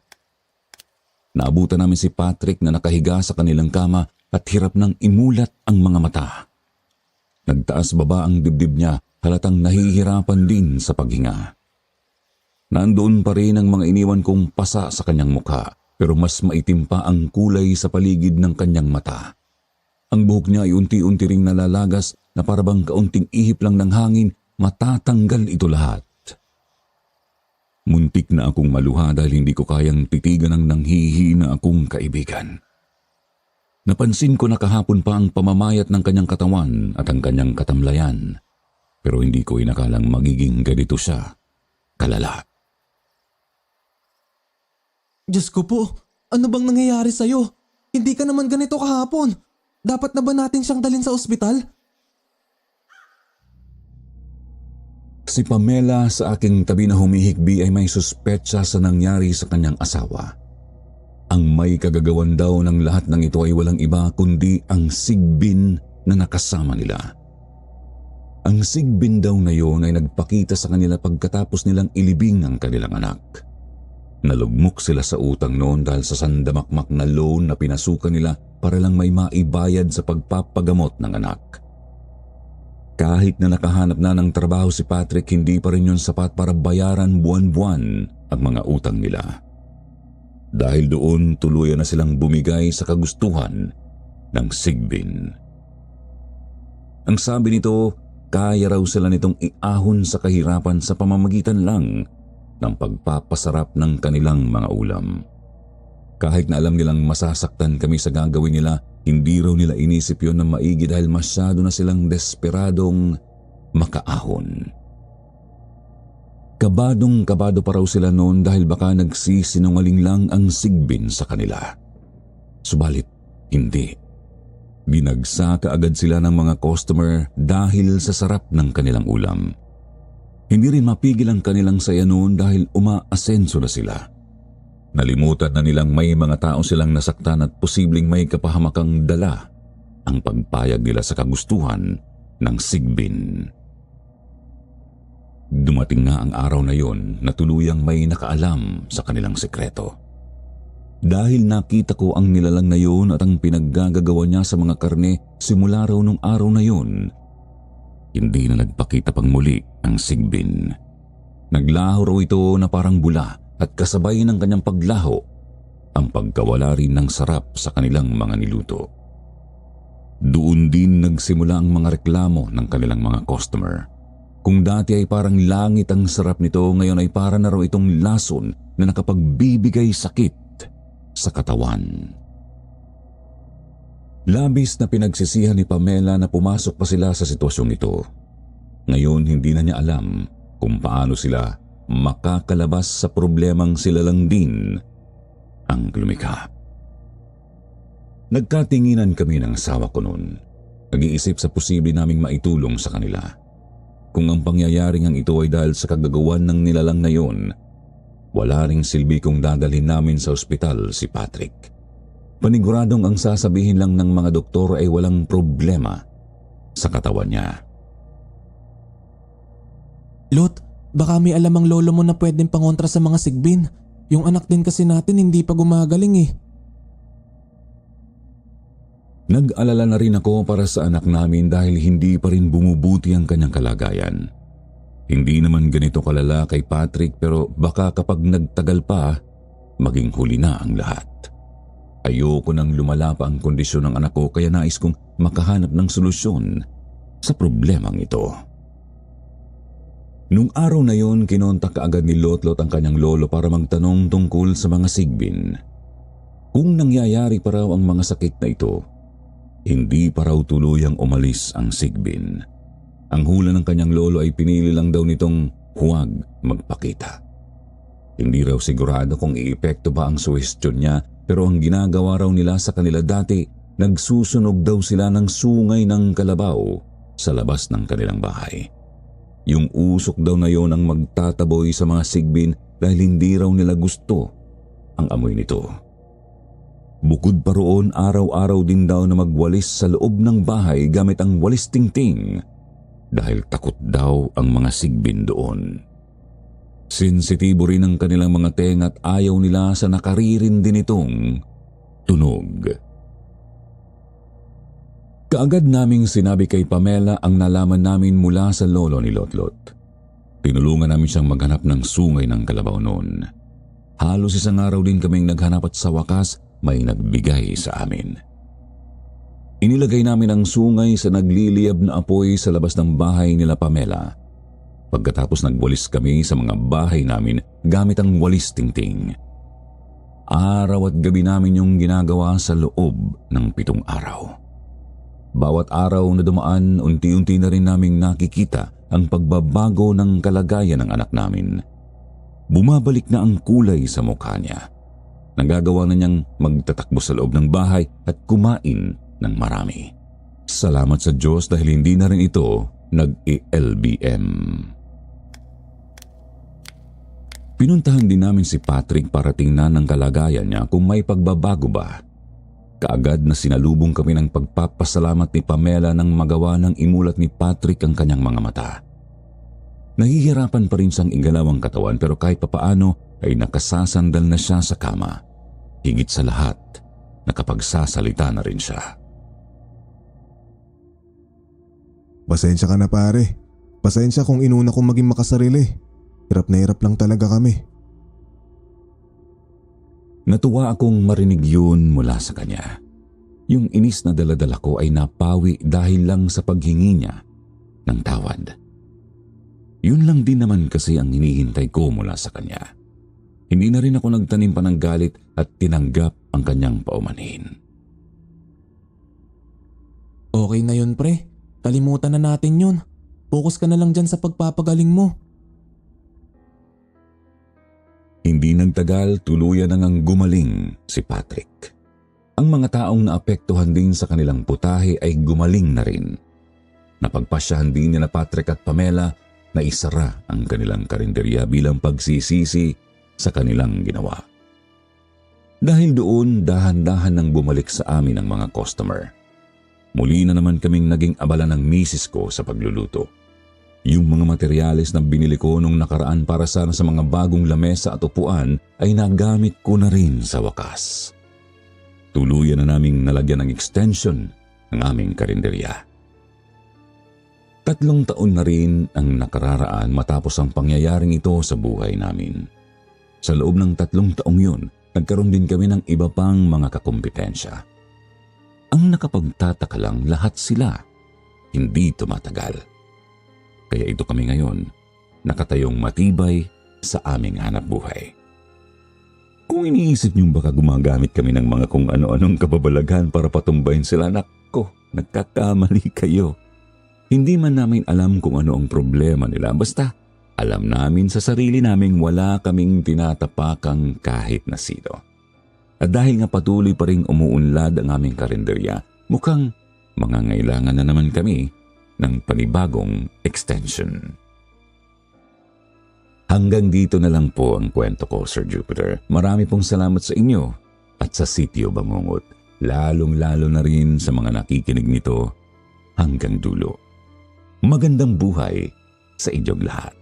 [SPEAKER 1] Naabutan namin si Patrick na nakahiga sa kanilang kama at hirap nang imulat ang mga mata. Nagtaas baba ang dibdib niya, halatang nahihirapan din sa paghinga. Nandoon pa rin ang mga iniwan kong pasa sa kanyang mukha, pero mas maitim pa ang kulay sa paligid ng kanyang mata. Ang buhok niya ay unti-unti ring nalalagas na parabang kaunting ihip lang ng hangin, matatanggal ito lahat. Muntik na akong maluha dahil hindi ko kayang titigan ang nanghihina akong kaibigan. Napansin ko na kahapon pa ang pamamayat ng kanyang katawan at ang kanyang katamlayan, pero hindi ko inakalang magiging ganito siya kalala.
[SPEAKER 2] Diyos ko po, ano bang nangyayari sa'yo? Hindi ka naman ganito kahapon. Dapat na ba natin siyang dalhin sa ospital?
[SPEAKER 1] Si Pamela sa aking tabi na humihikbi ay may suspetsa sa nangyari sa kanyang asawa. Ang may kagagawan daw ng lahat ng ito ay walang iba kundi ang sigbin na nakasama nila. Ang sigbin daw na yon ay nagpakita sa kanila pagkatapos nilang ilibing ang kanilang anak. Nalugmok sila sa utang noon dahil sa sandamakmak na loan na pinasukan nila para lang may maibayad sa pagpapagamot ng anak. Kahit na nakahanap na ng trabaho si Patrick, hindi pa rin yun sapat para bayaran buwan-buwan ang mga utang nila. Dahil doon, tuluyan na silang bumigay sa kagustuhan ng sigbin. Ang sabi nito, kaya raw sila nitong iahon sa kahirapan sa pamamagitan lang ng pagpapasarap ng kanilang mga ulam. Kahit na alam nilang masasaktan kami sa gagawin nila, hindi raw nila inisip yon na maigi dahil masyado na silang desperadong makaahon. Kabadong-kabado pa raw sila noon dahil baka nagsisinungaling lang ang sigbin sa kanila. Subalit, hindi. Binagsa kaagad sila ng mga customer dahil sa sarap ng kanilang ulam. Hindi rin mapigil ang kanilang saya noon dahil umaasenso na sila. Nalimutan na nilang may mga tao silang nasaktan at posibleng may kapahamakang dala ang pagpayag nila sa kagustuhan ng sigbin. Dumating nga ang araw na yon na tuluyang may nakaalam sa kanilang sekreto. Dahil nakita ko ang nilalang na yon at ang pinaggagawa niya sa mga karne simula raw nung araw na yon, hindi na nagpakita pang muli ang sigbin. Naglaho raw ito na parang bula at kasabay ng kanyang paglaho, ang pagkawala rin ng sarap sa kanilang mga niluto. Doon din nagsimula ang mga reklamo ng kanilang mga customer. Kung dati ay parang langit ang sarap nito, ngayon ay para na raw itong lason na nakapagbibigay sakit sa katawan. Labis na pinagsisihan ni Pamela na pumasok pa sila sa sitwasyong ito. Ngayon hindi na niya alam kung paano sila makakalabas sa problemang sila lang din ang lumikha. Nagkatinginan kami ng asawa ko noon. Nag-iisip sa posible naming maitulong sa kanila. Kung ang pangyayaring ang ito ay dahil sa kagagawan ng nilalang na yon, wala ring silbi kung dadalhin namin sa ospital si Patrick. Paniguradong ang sasabihin lang ng mga doktor ay walang problema sa katawan niya.
[SPEAKER 2] Lot, baka may alam ang lolo mo na pwedeng pangontra sa mga sigbin. Yung anak din kasi natin hindi pa gumagaling eh.
[SPEAKER 1] Nag-alala na rin ako para sa anak namin dahil hindi pa rin bumubuti ang kanyang kalagayan. Hindi naman ganito kalala kay Patrick pero baka kapag nagtagal pa, maging huli na ang lahat. Ayoko nang lumala pa ang kondisyon ng anak ko kaya nais kong makahanap ng solusyon sa problemang ito. Nung araw na yon, kinontak kaagad ni Lotlot ang kanyang lolo para magtanong tungkol sa mga sigbin. Kung nangyayari pa raw ang mga sakit na ito, hindi pa raw tuluyang umalis ang sigbin. Ang hula ng kanyang lolo ay pinili lang daw nitong huwag magpakita. Hindi raw sigurado kung iepekto ba ang suhestyon niya pero ang ginagawa raw nila sa kanila dati, nagsusunog daw sila ng sungay ng kalabaw sa labas ng kanilang bahay. Yung usok daw na yon ang magtataboy sa mga sigbin dahil hindi raw nila gusto ang amoy nito. Bukod pa roon, araw-araw din daw na magwalis sa loob ng bahay gamit ang walis tingting dahil takot daw ang mga sigbin doon. Sensitibo rin ang kanilang mga tenga at ayaw nila sa nakaririn din itong tunog. Kaagad naming sinabi kay Pamela ang nalaman namin mula sa lolo ni Lotlot. Tinulungan namin siyang maghanap ng sungay ng kalabaw noon. Halos isang araw din kaming naghanap at sa wakas may nagbigay sa amin. Inilagay namin ang sungay sa nagliliyab na apoy sa labas ng bahay nila Pamela. Pagkatapos nagwalis kami sa mga bahay namin gamit ang walis tingting. Araw at gabi namin yung ginagawa sa loob ng 7 araw. Bawat araw na dumaan, unti-unti na rin naming nakikita ang pagbabago ng kalagayan ng anak namin. Bumabalik na ang kulay sa mukha niya. Nagagawa na niyang magtatakbo sa loob ng bahay at kumain ng marami. Salamat sa Diyos dahil hindi na rin ito nag-LBM. Pinuntahan din namin si Patrick para tingnan ang kalagayan niya kung may pagbabago ba. Kaagad na sinalubong kami ng pagpapasalamat ni Pamela nang magawa ng imulat ni Patrick ang kanyang mga mata. Nahihirapan pa rin siyang igalaw ang katawan pero kahit papaano ay nakasasandal na siya sa kama. Higit sa lahat, nakapagsasalita na rin siya.
[SPEAKER 3] Pasensya ka na pare. Pasensya kung inuna kong maging makasarili. Hirap na hirap lang talaga kami.
[SPEAKER 1] Natuwa akong marinig yun mula sa kanya. Yung inis na daladala ko ay napawi dahil lang sa paghingi niya ng tawad. Yun lang din naman kasi ang hinihintay ko mula sa kanya. Hindi na rin ako nagtanim pa ng galit at tinanggap ang kanyang paumanhin.
[SPEAKER 2] Okay na yun pre, kalimutan na natin yun. Focus ka na lang dyan sa pagpapagaling mo.
[SPEAKER 1] Hindi nagtagal, tuluyan na ngang gumaling si Patrick. Ang mga taong naapektuhan din sa kanilang putahe ay gumaling na rin. Napagpasyahan din ni Patrick at Pamela na isara ang kanilang karinderya bilang pagsisisi sa kanilang ginawa. Dahil doon, dahan-dahan nang bumalik sa amin ang mga customer. Muli na naman kaming naging abala ng misis ko sa pagluluto. Yung mga materyales na binili ko nung nakaraan para sana sa mga bagong lamesa at upuan ay nagamit ko na rin sa wakas. Tuluyan na naming nalagyan ng extension ng aming karinderya. 3 taon na rin ang nakararaan matapos ang pangyayaring ito sa buhay namin. Sa loob ng 3 taong yun, nagkaroon din kami ng iba pang mga kakumpetensya. Ang nakapagtataka lang, lahat sila hindi tumatagal. Kaya ito kami ngayon, nakatayong matibay sa aming hanapbuhay. Kung iniisip niyong baka gumagamit kami ng mga kung ano-anong kababalaghan para patumbayin sila, nako, nagkakamali kayo. Hindi man namin alam kung ano ang problema nila, basta alam namin sa sarili naming wala kaming tinatapakang kahit na sino. At dahil nga patuloy pa ring umuunlad ang aming karinderya, mukhang mangangailangan na naman kami ng panibagong extension. Hanggang dito na lang po ang kwento ko, Sir Jupiter. Marami pong salamat sa inyo at sa Sitio Bangungot, lalong-lalo na rin sa mga nakikinig nito hanggang dulo. Magandang buhay sa inyong lahat.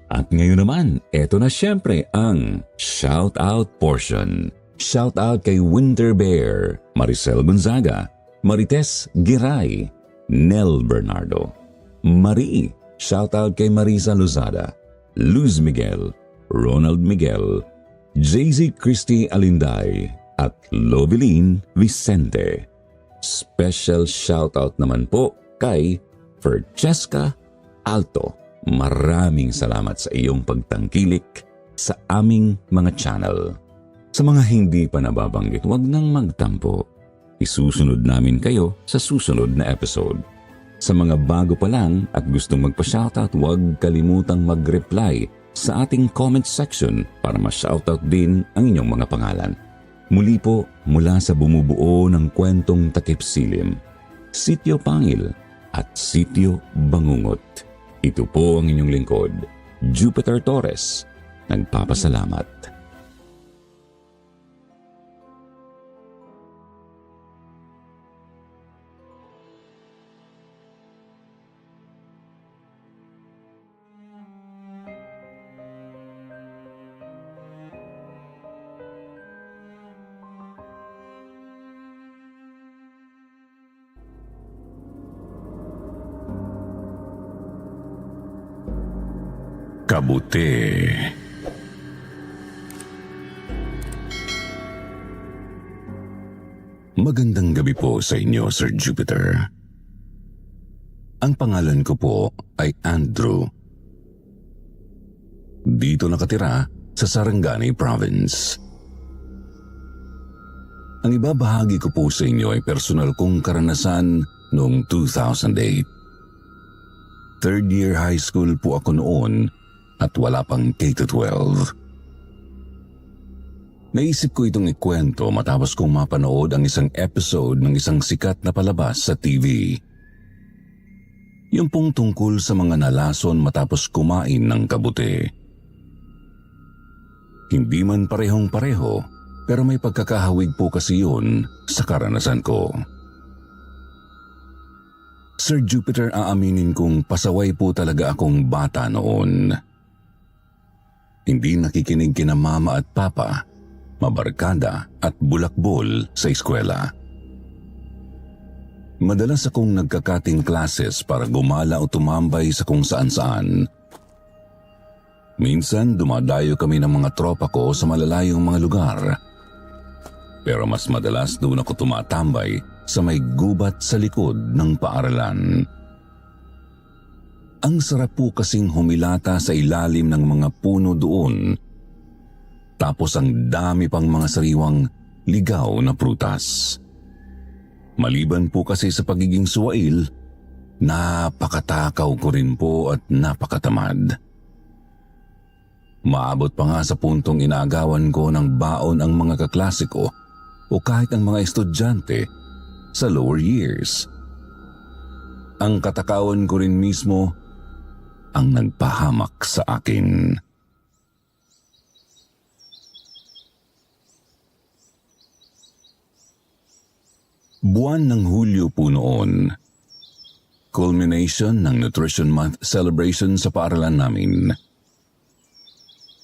[SPEAKER 1] At ngayon naman, eto na siyempre ang shout-out portion. Shout-out kay Winter Bear, Maricel Gonzaga, Marites Giray, Nel Bernardo, Marie. Shout-out kay Marisa Lozada, Luz Miguel, Ronald Miguel, JZ Christy Alinday, at Lovelyn Vicente. Special shout-out naman po kay Francesca Alto. Maraming salamat sa iyong pagtangkilik sa aming mga channel. Sa mga hindi pa nababanggit, huwag nang magtampo. Isusunod namin kayo sa susunod na episode. Sa mga bago pa lang at gustong magpa-shoutout, huwag kalimutang mag-reply sa ating comment section para ma-shoutout din ang inyong mga pangalan. Muli po mula sa bumubuo ng kwentong takip silim, Sitio Pangil at Sitio Bangungot. Ito po ang inyong lingkod, Jupiter Torres, nagpapasalamat. Kabuti. Magandang gabi po sa inyo, Sir Jupiter. Ang pangalan ko po ay Andrew. Dito nakatira sa Sarangani Province. Ang ibabahagi ko po sa inyo ay personal kong karanasan noong 2008. Third year high school po ako noon at wala pang K-12. Naisip ko itong ikwento matapos kong mapanood ang isang episode ng isang sikat na palabas sa TV. Yung pong tungkol sa mga nalason matapos kumain ng kabuti. Hindi man parehong-pareho, pero may pagkakahawig po kasi yun sa karanasan ko. Sir Jupiter, aaminin kong pasaway po talaga akong bata noon. Hindi nakikinig kina mama at papa, mabarkada at bulakbol sa eskwela. Madalas akong nagkakating classes para gumala o tumambay sa kung saan-saan. Minsan dumadayo kami ng mga tropa ko sa malalayong mga lugar. Pero mas madalas doon ako tumatambay sa may gubat sa likod ng paaralan. Ang sarap po kasing humilata sa ilalim ng mga puno doon. Tapos ang dami pang mga sariwang ligaw na prutas. Maliban po kasi sa pagiging suwail, napakatakaw ko rin po at napakatamad. Maabot pa nga sa puntong inaagawan ko ng baon ang mga kaklase ko o kahit ang mga estudyante sa lower years. Ang katakawan ko rin mismo ang nagpahamak sa akin. Buwan ng Hulyo po noon. Culmination ng Nutrition Month celebration sa paaralan namin.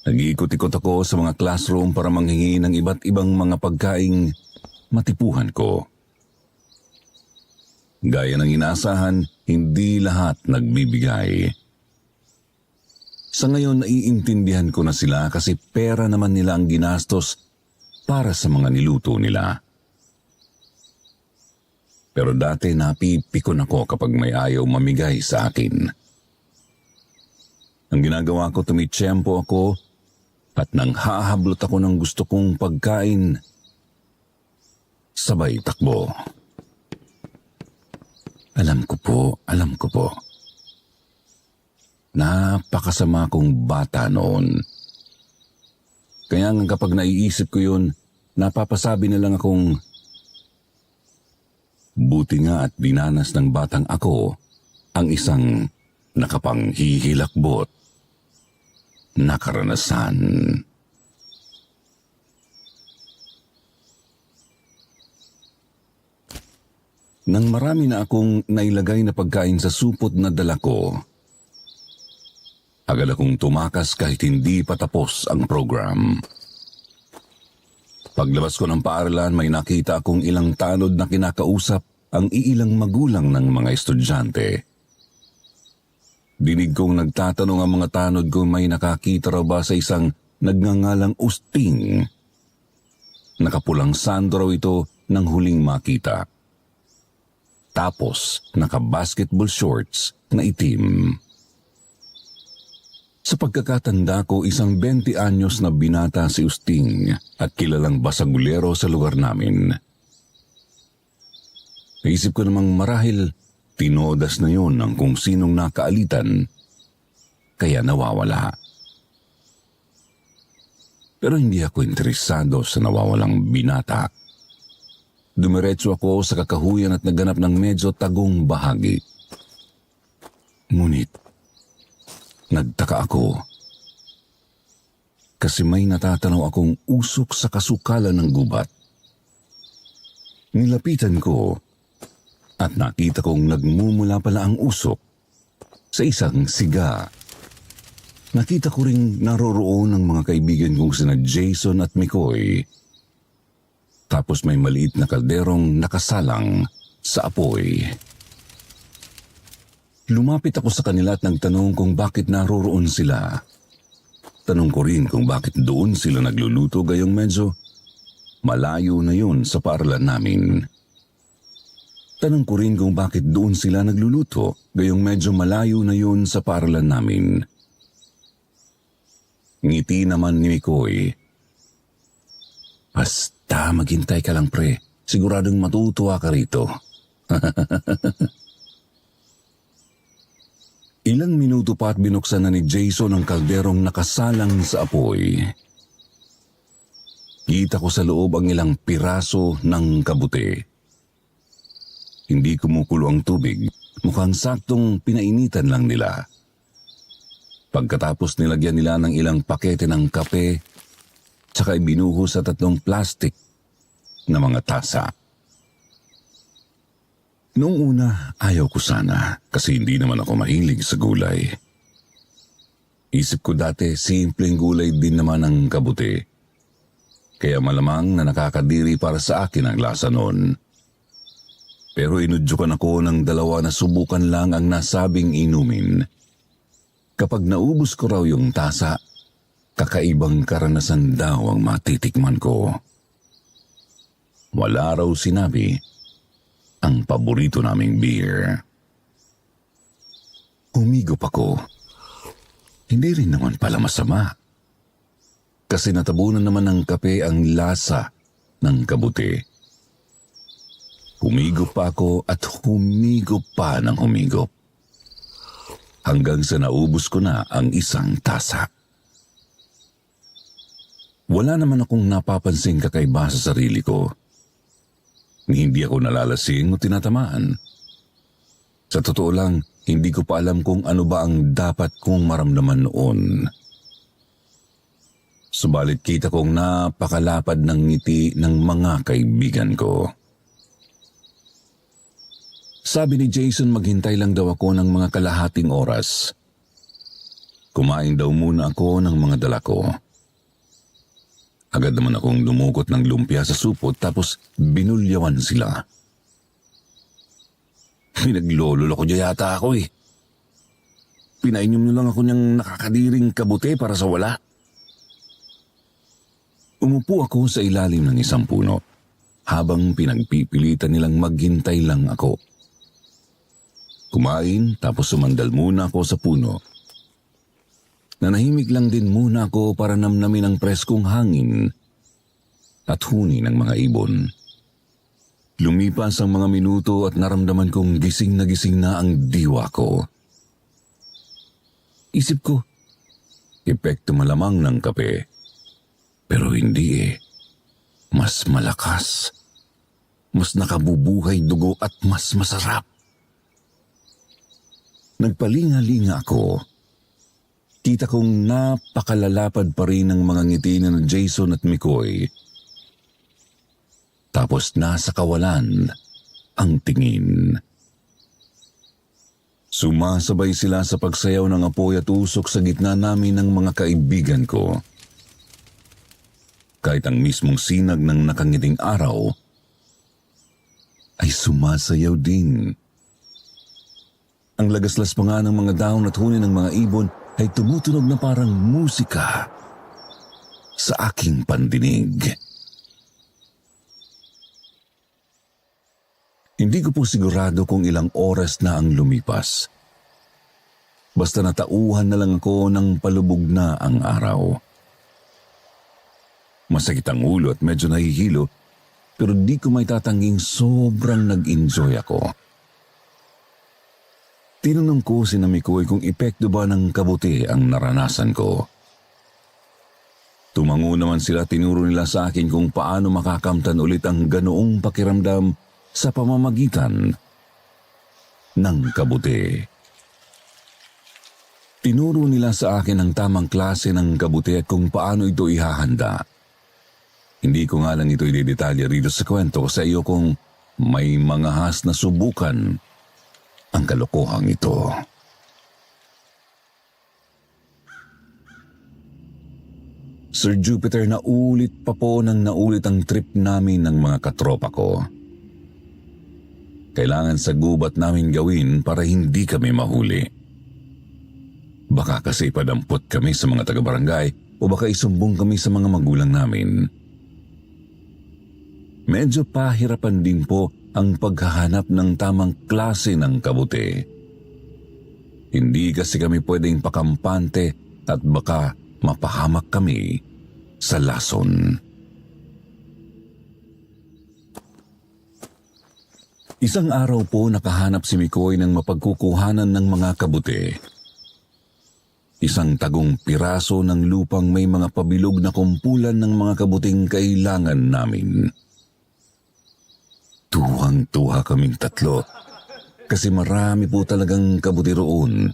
[SPEAKER 1] Nag-iikot-ikot ako sa mga classroom para manghingi ng iba't ibang mga pagkaing matipuhan ko. Gaya ng inaasahan, hindi lahat nagbibigay. Sa ngayon, naiintindihan ko na sila kasi pera naman nila ang ginastos para sa mga niluto nila. Pero dati napipikon ako kapag may ayaw mamigay sa akin. Ang ginagawa ko, tumitsyempo ako at nang hahablot ako ng gusto kong pagkain, sabay takbo. Alam ko po. Napakasama kong bata noon. Kaya nga kapag naiisip ko yun, napapasabi na lang akong, buti nga at dinanas ng batang ako ang isang nakapanghihilakbot na karanasan. Nang marami na akong nailagay na pagkain sa supot na dala ko, agad akong tumakas kahit hindi pa tapos ang program. Paglabas ko ng paaralan, may nakita akong ilang tanod na kinakausap ang iilang magulang ng mga estudyante. Dinig kong nagtatanong ang mga tanod kung may nakakita raw ba sa isang nagngangalang Usting. Nakapulang sando raw ito nang huling makita. Tapos naka-basketball shorts na itim. Sa pagkakatanda ko, isang 20 anyos na binata si Usting at kilalang basagulero sa lugar namin. Naisip ko namang marahil tinodas na yon ng kung sinong nakaalitan, kaya nawawala. Pero hindi ako interesado sa nawawalang binata. Dumiretso ako sa kakahuyan at nagganap ng medyo tagong bahagi. Ngunit, nagtaka ako. Kasi may natatanaw akong usok sa kasukalan ng gubat. Nilapitan ko at nakita kong nagmumula pala ang usok sa isang siga. Nakita ko ring naroroon ang mga kaibigan kong sina Jason at Mikoy. Tapos may maliit na kalderong nakasalang sa apoy. Lumapit ako sa kanila at nagtanong kung bakit naroroon sila. Tanong ko rin kung bakit doon sila nagluluto gayong medyo malayo na yun sa paaralan namin. Tanong ko rin kung bakit doon sila nagluluto gayong medyo malayo na yun sa paaralan namin. Ngiti naman ni Mikoy. Basta maghintay ka lang pre, siguradong matutuwa ka rito. Ilang minuto pa at binuksan na ni Jason ang kalderong nakasalang sa apoy. Kita ko sa loob ang ilang piraso ng kabute. Hindi kumukulo ang tubig, mukhang saktong pinainitan lang nila. Pagkatapos nilagyan nila ng ilang pakete ng kape, tsaka ibinuhos sa 3 plastic na mga tasa. Noong una, ayaw ko sana kasi hindi naman ako mahilig sa gulay. Isip ko dati, simpleng gulay din naman ang kabute. Kaya malamang na nakakadiri para sa akin ang lasa noon. Pero inudyukan ako ng 2 na subukan lang ang nasabing inumin. Kapag naubos ko raw yung tasa, kakaibang karanasan daw ang matitikman ko. Wala raw sinabi ang paborito naming beer. Humigop ako. Hindi rin naman pala masama. Kasi natabunan naman ng kape ang lasa ng kabute. Humigop pa ako at humigop pa ng humigop. Hanggang sa naubos ko na ang isang tasa. Wala naman akong napapansing kakaiba sa sarili ko. Hindi ako nalalasing o tinatamaan. Sa totoo lang, hindi ko pa alam kung ano ba ang dapat kong maramdaman noon. Subalit kita kong napakalapad ng ngiti ng mga kaibigan ko. Sabi ni Jason maghintay lang daw ako ng mga kalahating oras. Kumain daw muna ako ng mga dala ko. Agad naman akong dumukot ng lumpia sa supot tapos binulyawan sila. Pinaglololo ko yata ako eh. Pinainom nyo lang ako niyang nakakadiring kabute para sa wala. Umupo ako sa ilalim ng isang puno habang pinagpipilitan nilang maghintay lang ako. Kumain tapos sumandal muna ako sa puno. Nanahimik lang din muna ako para namnamin ang preskong hangin at huni ng mga ibon. Lumipas ang mga minuto at naramdaman kong gising na ang diwa ko. Isip ko, epekto malamang ng kape. Pero hindi eh. Mas malakas. Mas nakabubuhay dugo at mas masarap. Nagpalinga-linga ako. Kita kong napakalalapad pa rin ang mga ngiti ng Jason at Mikoy. Tapos nasa kawalan ang tingin. Sumasabay sila sa pagsayaw ng apoy at usok sa gitna namin ng mga kaibigan ko. Kahit ang mismong sinag ng nakangiting araw ay sumasayaw din. Ang lagaslas pa nga ng mga dahon at huni ng mga ibon ay tumutunog na parang musika sa aking pandinig. Hindi ko po sigurado kung ilang oras na ang lumipas. Basta natauhan na lang ako ng palubog na ang araw. Masakit ang ulo at medyo nahihilo, pero di ko may tatangging sobrang nag-enjoy ako. Tinanong ko si Mikoy kung epekto ba ng kabuti ang naranasan ko. Tumango naman sila, tinuro nila sa akin kung paano makakamtan ulit ang ganoong pakiramdam sa pamamagitan ng kabuti. Tinuro nila sa akin ang tamang klase ng kabuti at kung paano ito ihahanda. Hindi ko nga lang ito idedetalya rito sa kwento sa iyo kung may mga has na subukan ang kalokohang ito. Sir Jupiter, naulit pa po nang naulit ang trip namin ng mga katropa ko. Kailangan sa gubat namin gawin para hindi kami mahuli. Baka kasi padampot kami sa mga taga-barangay o baka isumbong kami sa mga magulang namin. Medyo pahirapan din po ang paghahanap ng tamang klase ng kabuti. Hindi kasi kami pwedeng pakampante at baka mapahamak kami sa lason. Isang araw po nakahanap si Mikoy ng mapagkukuhanan ng mga kabuti. Isang tagong piraso ng lupang may mga pabilog na kumpulan ng mga kabuting kailangan namin. Tuwang-tuwa kaming tatlo kasi marami po talagang kabuti roon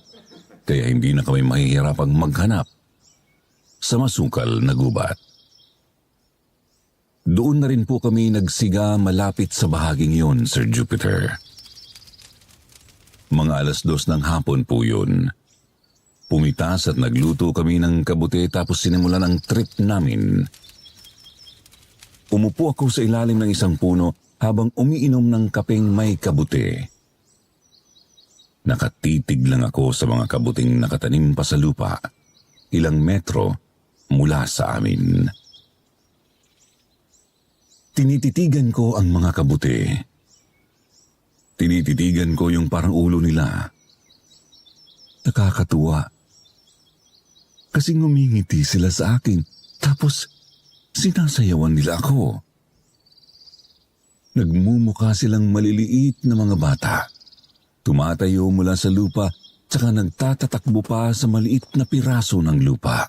[SPEAKER 1] kaya hindi na kami mahihirapang maghanap sa masukal na gubat. Doon na rin po kami nagsiga malapit sa bahaging yun, Sir Jupiter. Mga 2:00 ng hapon po yun. Pumitas at nagluto kami ng kabuti tapos sinimulan ang trip namin. Umupo ako sa ilalim ng isang puno habang umiinom ng kapeng may kabuti. Nakatitig lang ako sa mga kabuting nakatanim pa sa lupa, ilang metro mula sa amin. Tinititigan ko ang mga kabuti. Tinititigan ko yung parang ulo nila. Nakakatuwa. Kasi ngumingiti sila sa akin, tapos sinasayawan nila ako. Nagmumukha silang maliliit na mga bata. Tumatayo mula sa lupa, tsaka nagtatatakbo pa sa maliit na piraso ng lupa.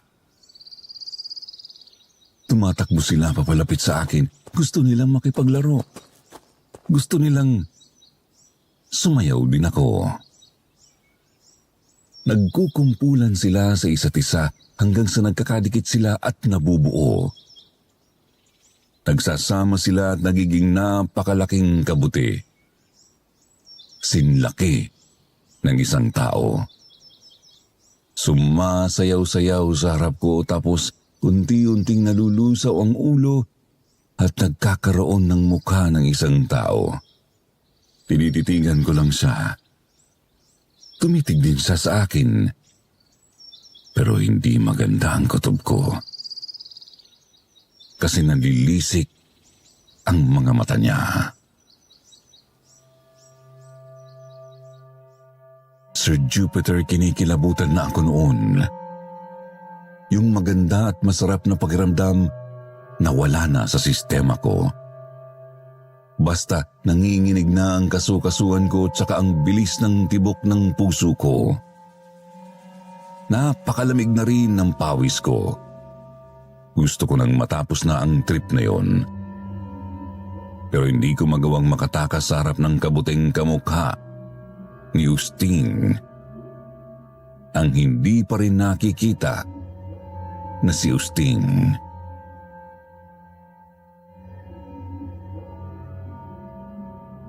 [SPEAKER 1] Tumatakbo sila papalapit sa akin. Gusto nilang makipaglaro. Gusto nilang sumayaw din ako. Nagkukumpulan sila sa isa't isa hanggang sa nagkakadikit sila at nabubuo. Nagsasama sila at nagiging napakalaking kabuti. Sinlaki ng isang tao. Sumasayaw-sayaw sa harap ko tapos unti-unting nalulusaw ang ulo at nagkakaroon ng mukha ng isang tao. Tinititigan ko lang siya. Tumitig din siya sa akin. Pero hindi maganda ang kutob ko. Kasi nalilisik ang mga mata niya. Sir Jupiter, kinikilabutan na ako noon. Yung maganda at masarap na pakiramdam nawala na sa sistema ko. Basta nanginginig na ang kasukasuan ko tsaka ang bilis ng tibok ng puso ko. Napakalamig na rin ng pawis ko. Gusto ko nang matapos na ang trip na yon. Pero hindi ko magawang makatakas sa harap ng kabuting kamukha ni Justine. Ang hindi pa rin nakikita na si Justine.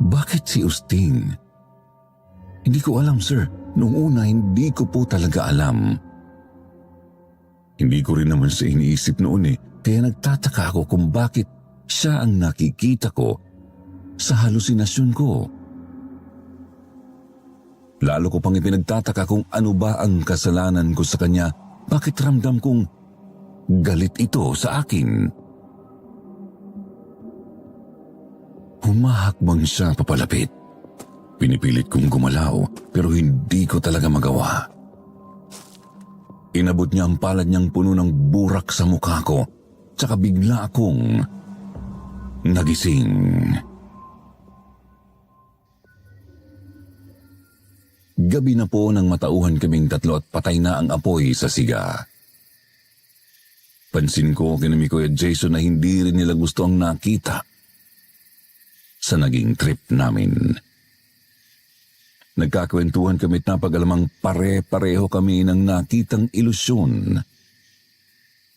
[SPEAKER 1] Bakit si Justine? Hindi ko alam, sir. Noong una, hindi ko po talaga alam. Hindi ko rin naman siya iniisip noon kaya nagtataka ako kung bakit siya ang nakikita ko sa halusinasyon ko. Lalo ko pang ipinagtataka kung ano ba ang kasalanan ko sa kanya, bakit ramdam kong galit ito sa akin. Humahakbang siya papalapit. Pinipilit kong gumalaw pero hindi ko talaga magawa. Inabot niya ang palad niyang puno ng burak sa mukha ko, tsaka bigla akong nagising. Gabi na po nang matauhan kaming tatlo at patay na ang apoy sa siga. Pansin ko kina Mikoy at Jason na hindi rin nila gusto ang nakita sa naging trip namin. Nagkakwentuhan kami at napag-alamang pare-pareho kami ng nakitang ilusyon.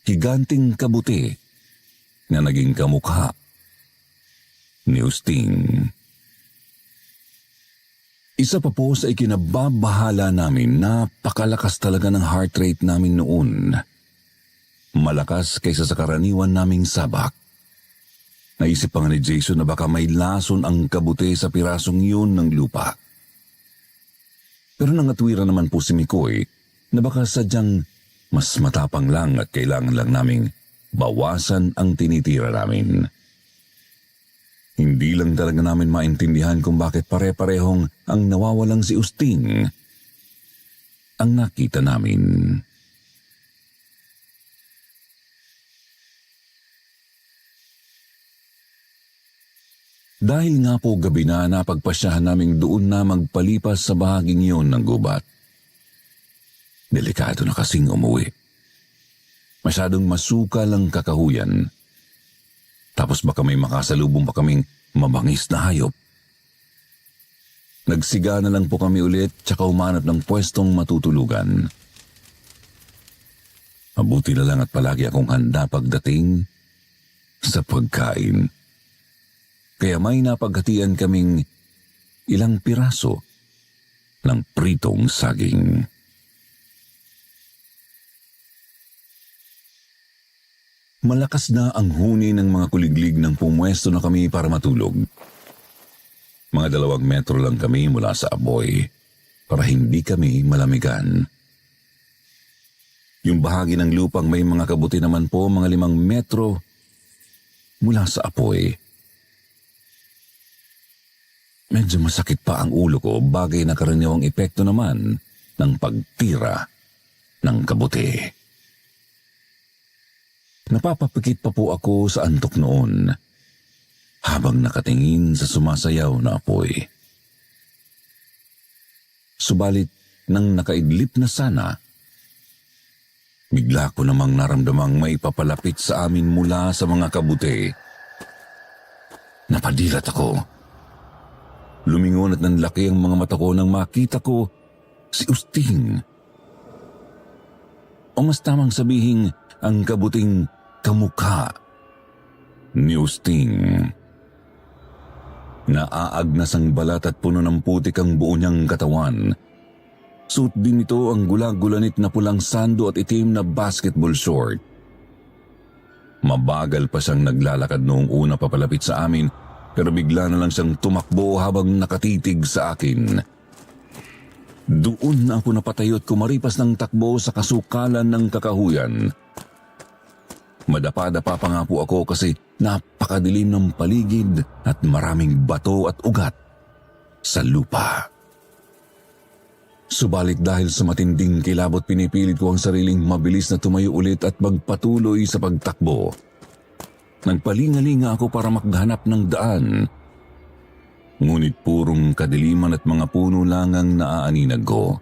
[SPEAKER 1] Higanting kabuti na naging kamukha ni Usting. Isa pa po sa ikinababahala namin, napakalakas talaga ng heart rate namin noon. Malakas kaysa sa karaniwan naming sabak. Naisip pa nga ni Jason na baka may lason ang kabuti sa pirasong yun ng lupa. Pero nangatwiran naman po si Mikoy na baka sadyang mas matapang lang at kailangan lang naming bawasan ang tinitira namin. Hindi lang talaga namin maintindihan kung bakit pare-parehong ang nawawalang si Usting ang nakita namin. Dahil nga po gabi na, napagpasyahan naming doon na magpalipas sa bahaging iyon ng gubat. Delikado na kasing umuwi. Masyadong masukal ang kakahuyan. Tapos baka may makasalubong pa kaming mabangis na hayop. Nagsiga na lang po kami ulit tsaka umanap ng pwestong matutulugan. Mabuti na lang at palagi akong handa pagdating sa pagkain. Kaya may napaghatian kaming ilang piraso ng pritong saging. Malakas na ang huni ng mga kuliglig nang pumwesto na kami para matulog. Mga 2 metro lang kami mula sa apoy para hindi kami malamigan. Yung bahagi ng lupang may mga kabuti naman po mga 5 metro mula sa apoy. Medyo masakit pa ang ulo ko, bagay na karaniwang epekto naman ng pagtira ng kabuti. Napapapikit pa po ako sa antok noon habang nakatingin sa sumasayaw na apoy. Subalit nang nakaidlip na sana, bigla ko namang naramdamang may papalapit sa amin mula sa mga kabuti. Napadilat ako. Lumingon at nanlaki ang mga mata ko nang makita ko si Usting. O mas tamang sabihin, ang kabuting kamukha ni Usting. Naaagnas ang balat at puno ng putik ang buo niyang katawan. Suot din ito ang gulag-gulanit na pulang sando at itim na basketball short. Mabagal pa siyang naglalakad noong una papalapit sa amin, pero bigla na lang siyang tumakbo habang nakatitig sa akin. Doon na ako napatayo at kumaripas ng takbo sa kasukalan ng kakahuyan. Madapa-dapa pa nga po ako kasi napakadilim ng paligid at maraming bato at ugat sa lupa. Subalit dahil sa matinding kilabot, pinipilit ko ang sariling mabilis na tumayo ulit at magpatuloy sa pagtakbo. Nagpalingalinga ako para maghanap ng daan. Ngunit purong kadiliman at mga puno lang ang naaaninag ko.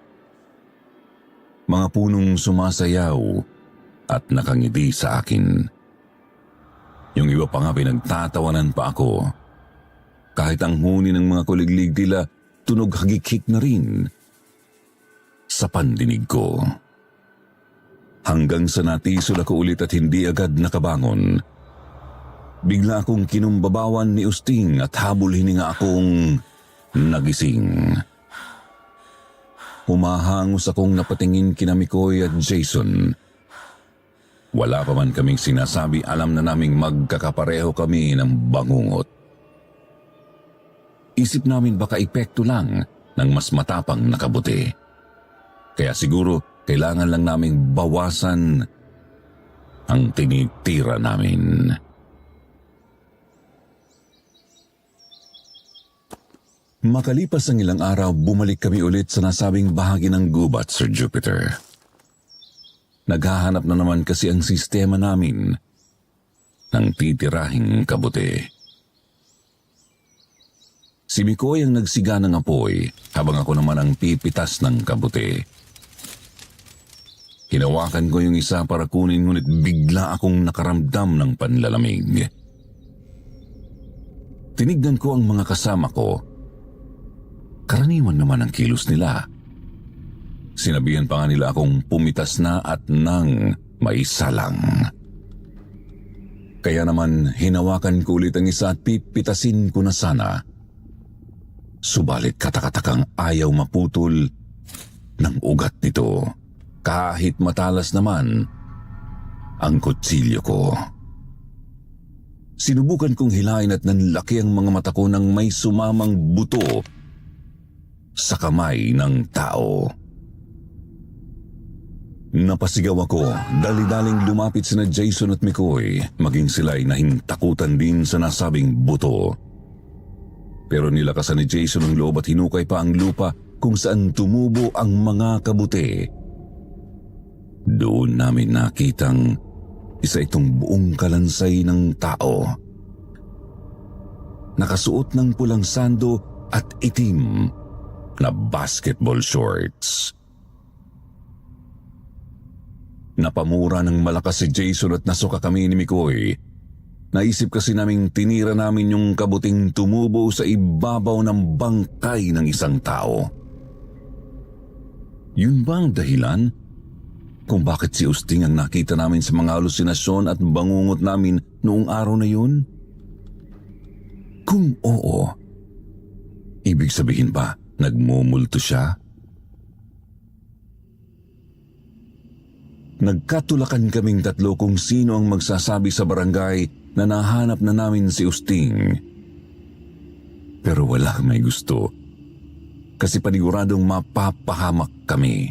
[SPEAKER 1] Mga punong sumasayaw at nakangiti sa akin. Yung iba pa nga pinagtatawanan pa ako. Kahit ang huni ng mga kuliglig tila tunog hagik-hik na rin sa pandinig ko. Hanggang sa natisol ako ulit at hindi agad nakabangon. Bigla akong kinumbabawan ni Usting at habol hininga akong nagising. Humahangos akong napatingin kina Mikoy at Jason. Wala pa man kaming sinasabi, alam na naming magkakapareho kami ng bangungot. Isip namin baka epekto lang ng mas matapang na kabuti. Kaya siguro kailangan lang naming bawasan ang tinitira namin. Makalipas ang ilang araw, bumalik kami ulit sa nasabing bahagi ng gubat, Sir Jupiter. Naghahanap na naman kasi ang sistema namin ng titirahing kabuti. Si Mikoy ang nagsiga ng apoy habang ako naman ang pipitas ng kabuti. Hinawakan ko yung isa para kunin ngunit bigla akong nakaramdam ng panlalamig. Tinignan ko ang mga kasama ko. Karaniwan naman ang kilos nila. Sinabihan pa nga nila akong pumitas na at nang may salang. Kaya naman hinawakan ko ulit ang isa at pipitasin ko na sana. Subalit katakatakang ayaw maputol ng ugat nito. Kahit matalas naman ang kutsilyo ko. Sinubukan kong hilain at nanlaki ang mga mata ko nang may sumamang buto sa kamay ng tao. Napasigaw ako, dali-daling lumapit sina Jason at McCoy, maging sila'y nahintakutan din sa nasabing buto. Pero nilakasan ni Jason ang loob at hinukay pa ang lupa kung saan tumubo ang mga kabuti. Doon namin nakitang isa itong buong kalansay ng tao. Nakasuot ng pulang sando at itim na basketball shorts. Napamura ng malakas si Jason at nasuka kami ni Mikoy. Naisip kasi naming tinira namin yung kabuting tumubo sa ibabaw ng bangkay ng isang tao. Yun ba ang dahilan kung bakit si Usting ang nakita namin sa mga halusinasyon at bangungot namin noong araw na yun? Kung oo, ibig sabihin ba nagmumulto siya? Nagkatulakan kaming tatlo kung sino ang magsasabi sa barangay na nahanap na namin si Usting. Pero wala may gusto kasi paniguradong mapapahamak kami.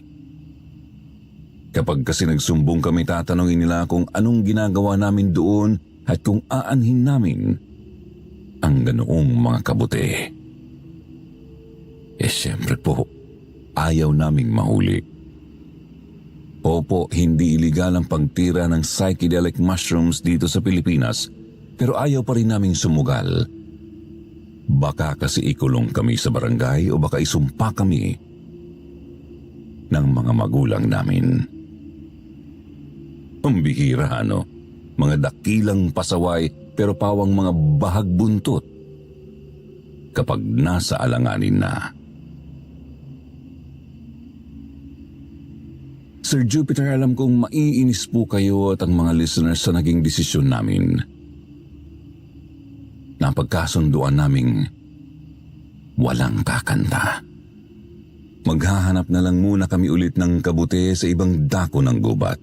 [SPEAKER 1] Kapag kasi nagsumbong kami, tatanungin nila kung anong ginagawa namin doon at kung aanhin namin ang ganoong mga kabuti. Siyempre po, ayaw naming mahuli. Opo, hindi iligal ang pagtira ng psychedelic mushrooms dito sa Pilipinas, pero ayaw pa rin naming sumugal. Baka kasi ikulong kami sa barangay o baka isumpa kami ng mga magulang namin. Ang bihira, ano? Mga dakilang pasaway pero pawang mga bahag buntot kapag nasa alanganin na. Sir Jupiter, alam kong maiinis po kayo at ang mga listeners sa naging desisyon namin. Napagkasunduan naming walang kakanta. Maghahanap na lang muna kami ulit ng kabuti sa ibang dako ng gubat.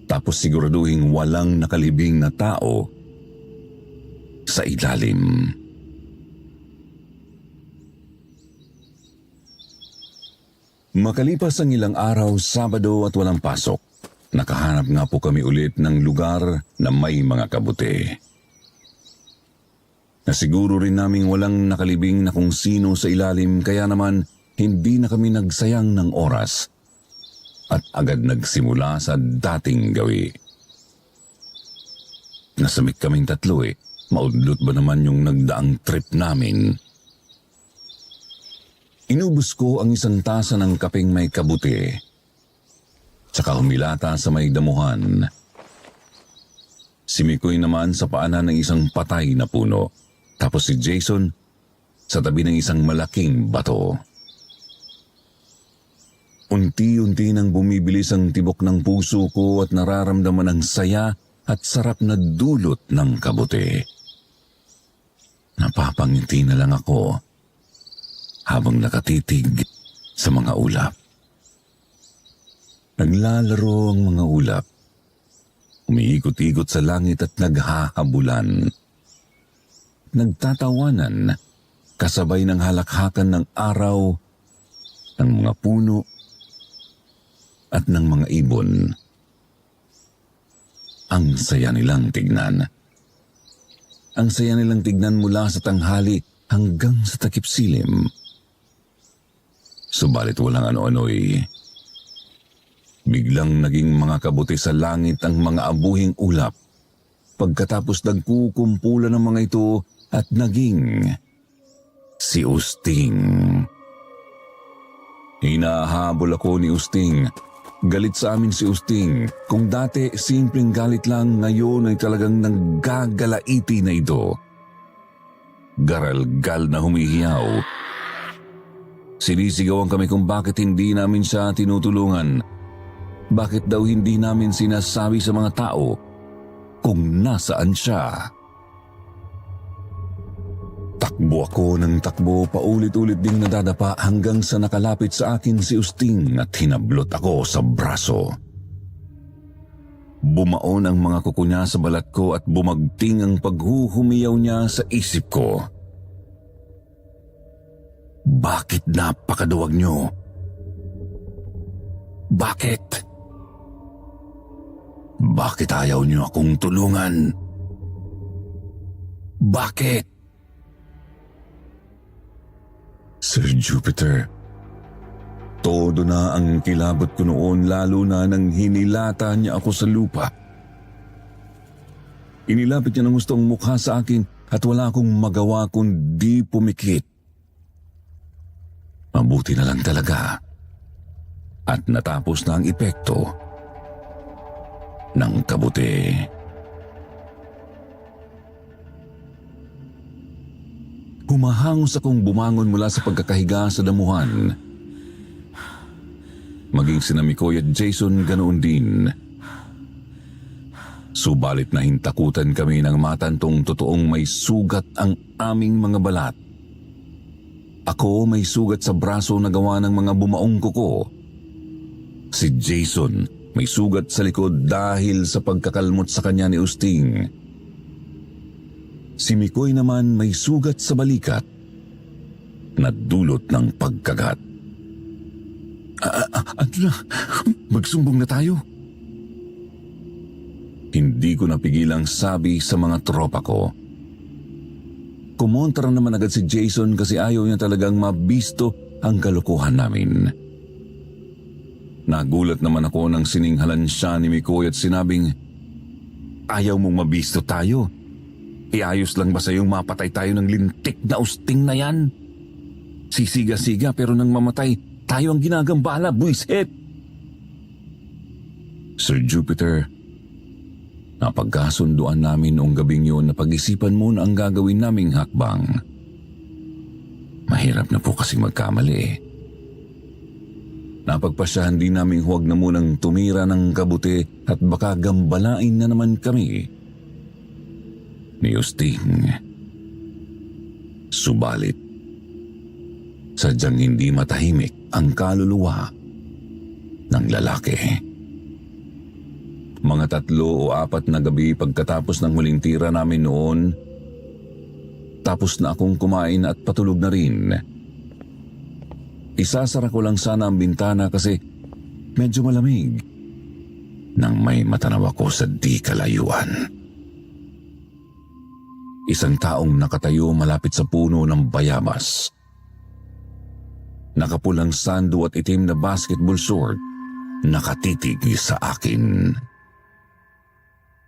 [SPEAKER 1] Tapos siguraduhin walang nakalibing na tao sa ilalim. Makalipas ang ilang araw, Sabado at walang pasok, nakahanap nga po kami ulit ng lugar na may mga kabuti. Nasiguro rin naming walang nakalibing na kung sino sa ilalim, kaya naman hindi na kami nagsayang ng oras at agad nagsimula sa dating gawi. Nasamik kaming tatlo maudlot ba naman yung nagdaang trip namin? Inubos ko ang isang tasa ng kapeng may kabuti, tsaka humilata sa may damuhan. Si Mikoy naman sa paanan ng isang patay na puno, tapos si Jason sa tabi ng isang malaking bato. Unti-unti nang bumibilis ang tibok ng puso ko at nararamdaman ang saya at sarap na dulot ng kabuti. Napapangiti na lang ako habang nakatitig sa mga ulap. Naglalaro ang mga ulap. Umiikot-ikot sa langit at naghahabulan. Nagtatawanan kasabay ng halakhakan ng araw, ng mga puno, at ng mga ibon. Ang saya nilang tignan. Ang saya nilang tignan mula sa tanghali hanggang sa takip silim. Subalit walang ano-ano'y biglang naging mga kabuti sa langit ang mga abuhing ulap. Pagkatapos nagkukumpulan ng mga ito at naging si Usting. Hinahabol ako ni Usting. Galit sa amin si Usting. Kung dati simpleng galit lang, ngayon ay talagang nanggagalaiti na ito. Garalgal na humihiyaw. Sinisigawan kami kung bakit hindi namin siya tinutulungan. Bakit daw hindi namin sinasabi sa mga tao kung nasaan siya. Takbo ako ng takbo, paulit-ulit ding nadadapa hanggang sa nakalapit sa akin si Usting at hinablot ako sa braso. Bumaon ang mga kuko niya sa balat ko at bumagting ang paghuhumiyaw niya sa isip ko. Bakit napakaduwag niyo? Bakit? Bakit ayaw niyo akong tulungan? Bakit? Sir Jupiter, todo na ang kilabot ko noon lalo na nang hinilata niya ako sa lupa. Inilapit niya ng gustong mukha sa akin at wala akong magawa kundi pumikit. Mabuti na lang talaga at natapos na ang epekto ng kabuti. Humahangos akong bumangon mula sa pagkakahiga sa damuhan. Maging sina Mikoy at Jason ganoon din. Subalit na hintakutan kami ng matantong totoong may sugat ang aming mga balat. Ako may sugat sa braso na gawa ng mga bumaong kuko. Si Jason may sugat sa likod dahil sa pagkakalmot sa kanya ni Usting. Si Mikoy naman may sugat sa balikat na dulot ng pagkagat. Ano na? Magsumbong na tayo? Hindi ko napigilang sabi sa mga tropa ko. Kumontra naman agad si Jason kasi ayaw niya talagang mabisto ang kalokohan namin. Nagulat naman ako nang sininghalan siya ni Mikoy at sinabing, ayaw mong mabisto tayo? Iayos lang ba sa'yong mapatay tayo ng lintik na Usting na yan? Sisiga-siga pero nang mamatay, tayo ang ginagambala, buisit! Sir Jupiter, napagkasunduan namin noong gabing yun na pag-isipan muna ang gagawin naming hakbang. Mahirap na po kasi magkamali. Napagpasyahan din naming huwag na munang tumira ng kabuti at baka gambalain na naman kami ni Usting. Subalit, sadyang hindi matahimik ang kaluluwa ng lalaki. Mga 3 o 4 na gabi pagkatapos ng huling tira namin noon, tapos na akong kumain at patulog na rin. Isasara ko lang sana ang bintana kasi medyo malamig nang may matanaw ako sa di kalayuan. Isang taong nakatayo malapit sa puno ng bayabas. Nakapulang sando at itim na basketball short, nakatitig sa akin.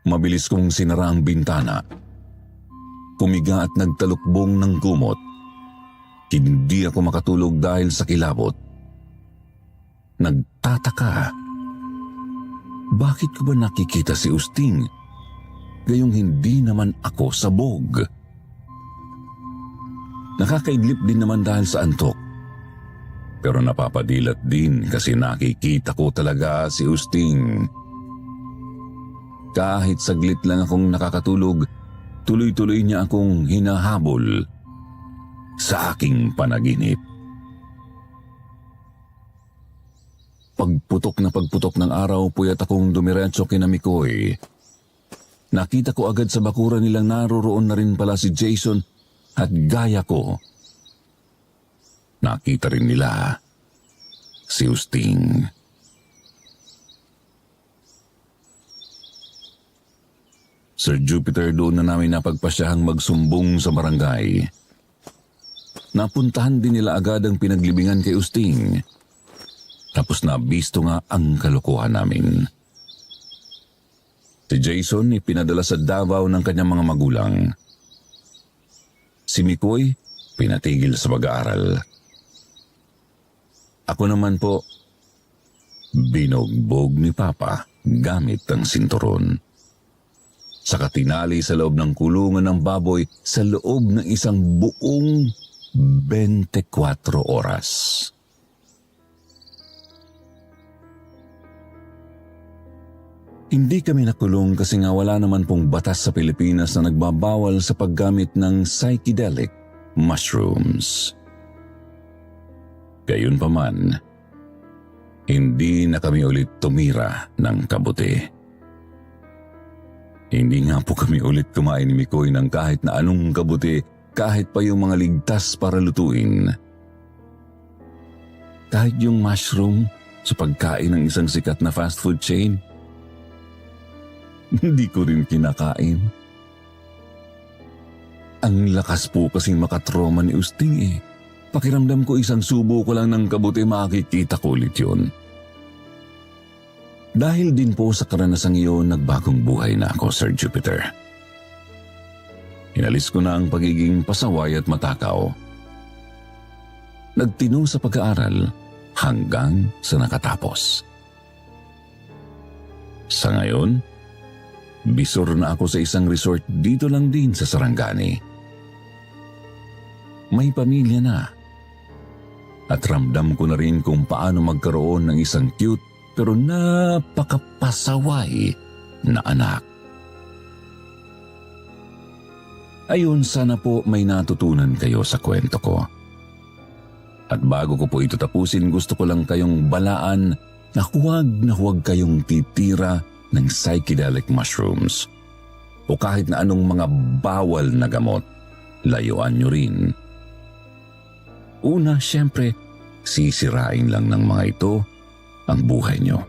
[SPEAKER 1] Mabilis kong sinara ang bintana. Kumiga at nagtalukbong ng gumot. Hindi ako makatulog dahil sa kilabot. Nagtataka. Bakit ko ba nakikita si Usting? Gayong hindi naman ako sabog. Nakakaidlip din naman dahil sa antok. Pero napapadilat din kasi nakikita ko talaga si Usting. Kahit saglit lang akong nakakatulog, tuloy-tuloy niya akong hinahabol sa aking panaginip. Pagputok ng araw, puyat akong dumiretso kina Mikoy. Nakita ko agad sa bakuran nilang naroroon na rin pala si Jason at gaya ko. Nakita rin nila si Usting. Sir Jupiter, doon na namin napagpasyahang magsumbong sa barangay. Napuntahan din nila agad ang pinaglibingan kay Usting. Tapos nabisto nga ang kalokohan namin. Si Jason ipinadala sa Davao ng kanyang mga magulang. Si Mikoy pinatigil sa pag-aaral. Ako naman po, Binugbog ni Papa gamit ang sinturon. Saka tinali sa loob ng kulungan ng baboy sa loob ng isang buong 24 oras. Hindi kami nakulong kasi nga wala naman pong batas sa Pilipinas na nagbabawal sa paggamit ng psychedelic mushrooms. Gayunpaman, hindi na kami ulit tumira ng kabuti. Hindi nga po kami ulit kumain ni Mikoy ng kahit na anong kabuti, kahit pa yung mga ligtas para lutuin. Kahit yung mushroom sa pagkain ng isang sikat na fast food chain, hindi ko rin kinakain. Ang lakas po kasing makatroma ni Usting eh. Pakiramdam ko isang subo ko lang ng kabuti makikita ko ulit yun. Dahil din po sa karanasang iyon, nagbagong buhay na ako, Sir Jupiter. Inalis ko na ang pagiging pasaway at matakaw. Nagtino sa pag-aaral hanggang sa nakatapos. Sa ngayon, bisor na ako sa isang resort dito lang din sa Sarangani. May pamilya na. At ramdam ko na rin kung paano magkaroon ng isang cute pero napakapasaway na anak. Ayun, sana po may natutunan kayo sa kwento ko. At bago ko po ito tapusin, gusto ko lang kayong balaan na huwag kayong titira ng psychedelic mushrooms o kahit na anong mga bawal na gamot, layuan nyo rin. Una, syempre, sisirain lang ng mga ito ang buhay nyo.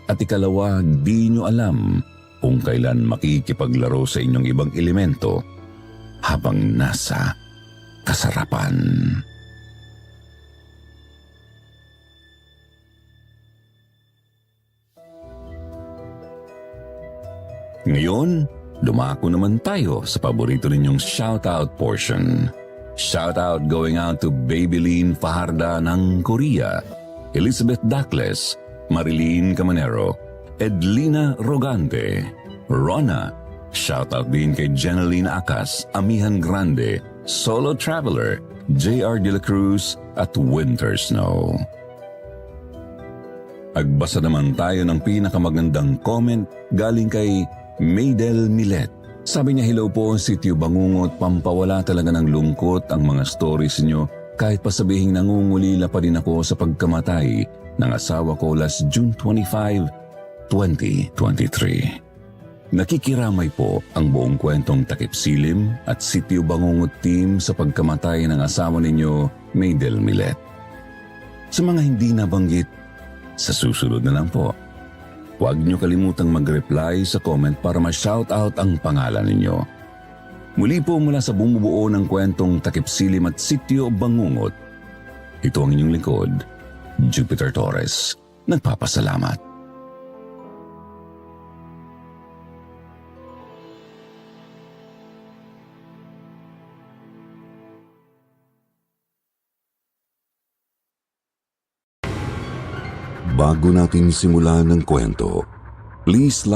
[SPEAKER 1] At ikalawa, di nyo alam kung kailan makikipaglaro sa inyong ibang elemento habang nasa kasarapan. Ngayon, dumako naman tayo sa paborito ninyong shoutout portion. Shoutout going out to Babylene Fajarda ng Korea, Elizabeth Dacles, Marilyn Camanero, Edlina Rogante, Rona. Shoutout din kay Jeneline Acas, Amihan Grande, Solo Traveler, J.R. De La Cruz at Winter Snow. Agbasa naman tayo ng pinakamagandang comment galing kay Maydel Milet. Sabi niya, hello po, Sitio Bangungot, pampawala talaga ng lungkot ang mga stories niyo kahit pa sabihing nangungulila pa din ako sa pagkamatay ng asawa ko last June 25, 2023. Nakikiramay po ang buong kwentong Takip Silim at Sitio Bangungot team sa pagkamatay ng asawa ninyo, Maydel Milet. Sa mga hindi nabanggit, sa susunod na lang po. Huwag niyo kalimutang mag-reply sa comment para ma-shoutout ang pangalan ninyo. Muli po mula sa bumubuo ng kwentong Takip Silim at Sitio Bangungot, ito ang inyong lingkod, Jupiter Torres. Nagpapasalamat.
[SPEAKER 4] Bago natin simulan ng kwento, please